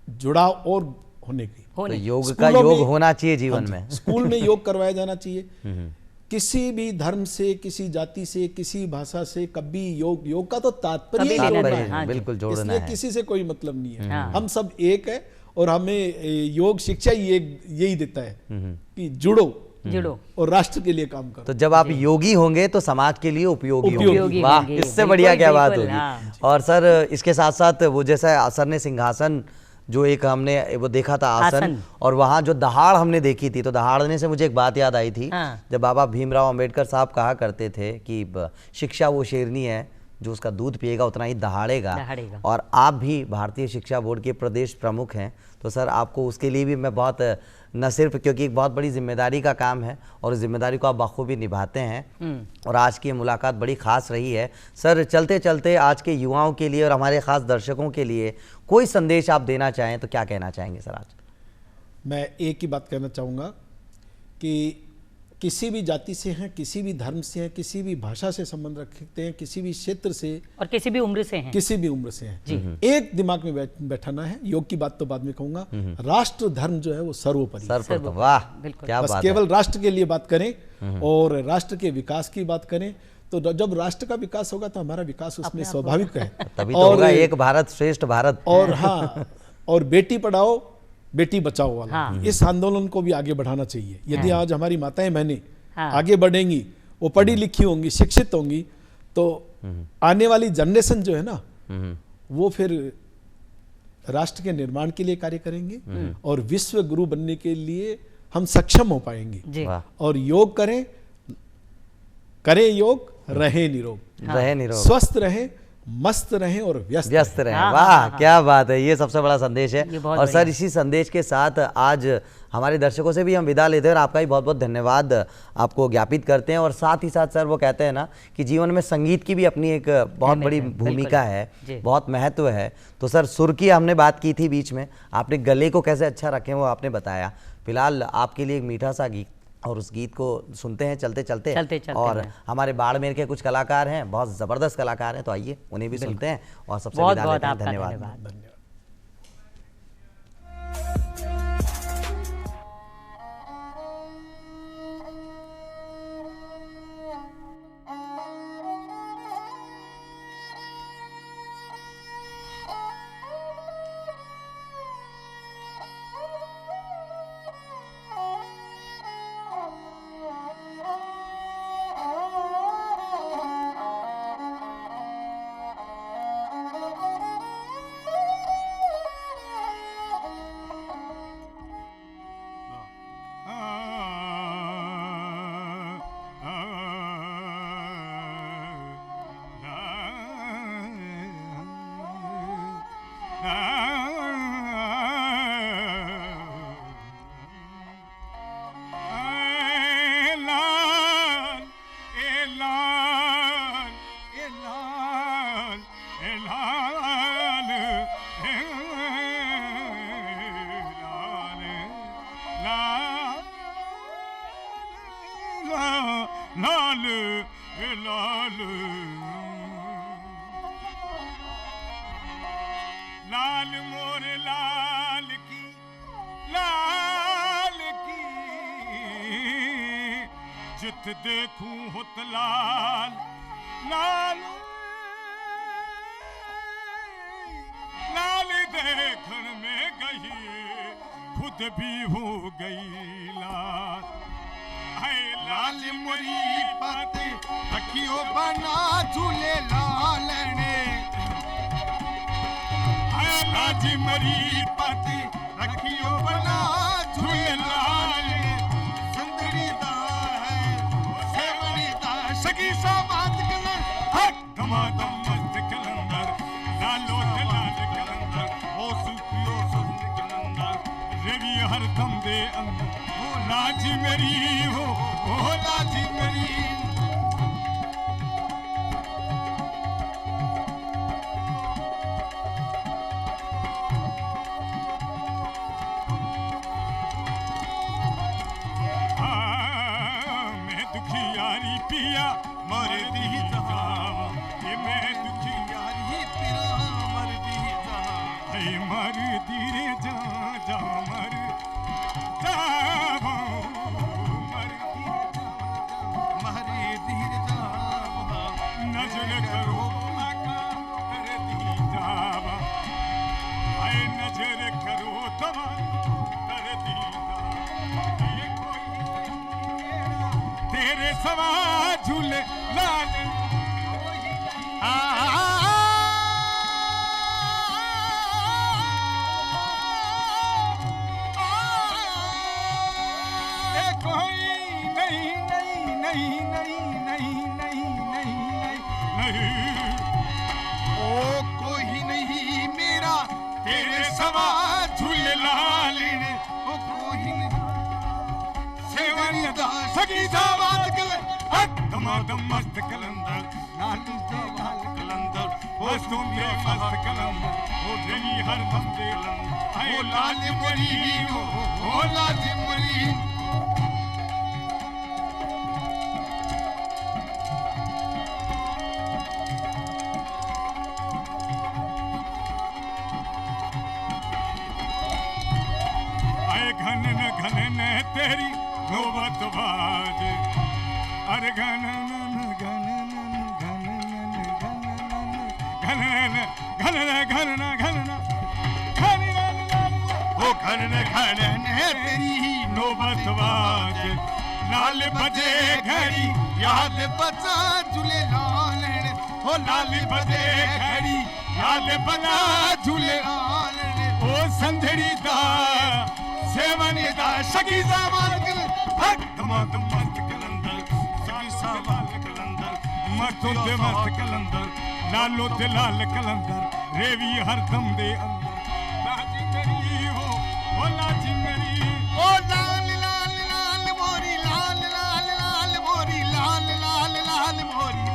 जुड़ाव और होने की। तो होने योग का स्कूलों योग में- होना चाहिए जीवन हाँ जी, में। स्कूल में योग करवाया जाना चाहिए। किसी भी धर्म से, किसी जाति से, किसी भाषा से कभी योग का तो तात्पर्य कभी ही लेना जोड़ना देना, है। हाँ जी। बिल्कुल जोड़ना इसलिए है। किसी से कोई मतलब नहीं है। हाँ। हम सब एक है और हमें योग शिक्षा ही यही देता है कि जुड़ो, जुड़ो और राष्ट्र के लिए काम करो। तो जब आप योगी होंगे तो समाज के लिए उपयोगी उपयोगी होंगे। वाह, होंगे। इससे बिल्कुल, बढ़िया क्या बात बिल्कुल, होगी। हाँ। और सर इसके साथ साथ वो जैसा सर ने सिंहासन जो एक हमने वो देखा था आसन, और वहाँ जो दहाड़ हमने देखी थी, तो दहाड़ने से मुझे एक बात याद आई थी। हाँ। जब बाबा भीमराव अंबेडकर साहब कहा करते थे कि शिक्षा वो शेरनी है जो उसका दूध पिएगा उतना ही दहाड़ेगा। और आप भी भारतीय शिक्षा बोर्ड के प्रदेश प्रमुख हैं, तो सर आपको उसके लिए भी मैं बहुत, न सिर्फ क्योंकि एक बहुत बड़ी जिम्मेदारी का काम है और इस जिम्मेदारी को आप बखूबी निभाते हैं, और आज की ये मुलाकात बड़ी खास रही है। सर चलते चलते आज के युवाओं के लिए और हमारे खास दर्शकों के लिए कोई संदेश आप देना चाहें तो क्या कहना चाहेंगे सर आज? मैं एक ही बात कहना चाहूँगा कि किसी भी जाति से हैं, किसी भी धर्म से हैं, किसी भी भाषा से संबंध रखते हैं, किसी भी क्षेत्र से और किसी भी उम्र से हैं, किसी भी उम्र से हैं, एक दिमाग में बैठाना है। योग की बात तो बाद में कहूंगा, राष्ट्र धर्म जो है वो सर्वोपरि। वाह, क्या बस बात केवल राष्ट्र के लिए बात करें और राष्ट्र के विकास की बात करें, तो जब राष्ट्र का विकास होगा तो हमारा विकास उसमें स्वाभाविक है। तभी तो होगा एक भारत श्रेष्ठ भारत। और हाँ, और बेटी पढ़ाओ बेटी बचाओ वाला, हाँ। इस आंदोलन को भी आगे बढ़ाना चाहिए। यदि आज हमारी माताएं बहनें आगे बढ़ेंगी, वो पढ़ी लिखी होंगी, शिक्षित होंगी, तो आने वाली जनरेशन जो है ना, वो फिर राष्ट्र के निर्माण के लिए कार्य करेंगे और विश्व गुरु बनने के लिए हम सक्षम हो पाएंगे। और योग करें योग, रहे निरोग, स्वस्थ रहें, मस्त रहें और व्यस्त रहें। वाह, क्या बात है, ये सबसे बड़ा संदेश है। और सर इसी संदेश के साथ आज हमारे दर्शकों से भी हम विदा लेते हैं और आपका भी बहुत बहुत धन्यवाद आपको ज्ञापित करते हैं। और साथ ही साथ सर वो कहते हैं ना कि जीवन में संगीत की भी अपनी एक बहुत बड़ी भूमिका है, बहुत महत्व है। तो सर सुर की हमने बात की थी बीच में, आपने गले को कैसे अच्छा रखें वो आपने बताया। फिलहाल आपके लिए एक मीठा सा गीत, और उस गीत को सुनते हैं चलते चलते। और हमारे बाड़मेर के कुछ कलाकार हैं, बहुत ज़बरदस्त कलाकार हैं, तो आइए उन्हें भी सुनते हैं और सबसे विदा लेते हैं। धन्यवाद। लाल मोर लाल की जित देखूं होत लाल लाल लाल देखण में गई खुद भी हो गई लाल। लाल मोरी बात रखियो बना झूले लाल ने, लाज मरी पाती रखियो बना झूले लाल ने। सुंदरी दा है सेवनी दा सगी सा बात कलर हट दमादम मस्त कलंदर लालो लाल कलंदर ओ सुपियो सुंद कलंदर रेवी हर दम दे अंदर ओ लाज मेरी हो ओ लाज मेरी। पिया मर दी जावा ये मैं दुखी यारी पिया मर दी जावा हे मर दी रे जा जा मर जावा मर दी जावा नजर करो आका कर दी जावा हे नजर करो दवा कर दी जावा ये कोई सवा झूले लाल कोई नहीं नहीं नहीं नहीं नहीं नहीं नहीं नहीं ओ कोई नहीं मेरा तेरे सवा झूले लाल ओ कोई नहीं सेवन दा सगी सावात कल दमादम मस्त कलंदर नाली दे लाल कलंदर वस्तु दे मस्त कलंदर ओ तेरी हर दम दे ओ लाल मोरी ओ लाल मोरी घनन घनन तेरी नौबत बाज अरे घनन घनन घनन घनन घनन घनन घनन ओ घनन घनन तेरी नौबत बाज लाल बजे घड़ी याद बचा झूले लाल ओ लाल बजे घड़ी याद बचा झूले लाल ओ संधड़ी दा सेवनी दा सगी सामान कल दमादम मस्त कलंदर सगी सामान कलंदर मस्तों दे मस्त कलंदर लालो ते लाल कलंदर रेवी हर दम दे अंदर लाजी मेरी हो लाजी मेरी ओ लाल लाल लाल मोरी लाल लाल लाल मोरी लाल लाल लाल मोरी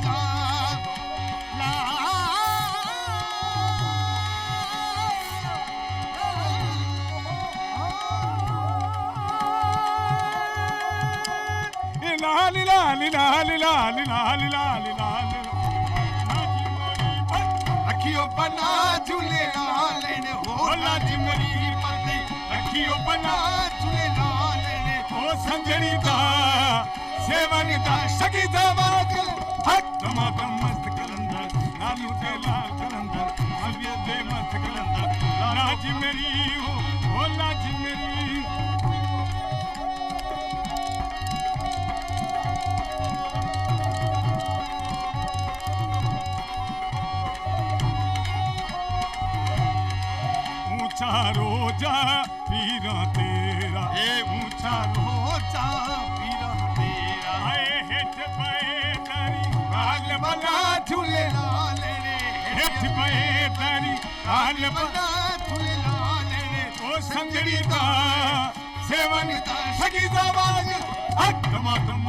लाल लाल लाल लाल लाल लाल लाल अखियों बना झूले लाल ने हो लाज मरी पते अखियों बना झूले लाल ने हो संजनी दा सेवन दा सगी दवाग हक दमादम मस्त कलंदर लालू दे लाल कलंदर अलविया दे मस्त कलंदर लाज मेरी हो लाज मेरी ऊंचा रोजा पीरा तेरा ऊंचा रोजा पीरा तेरा हेठ पे तारी आल बना झूले लाल रे हेठ पे तारी आल बना झूले लाल रे ओ संगड़ी दा सेवन दा सगी दा बाज हक दमादम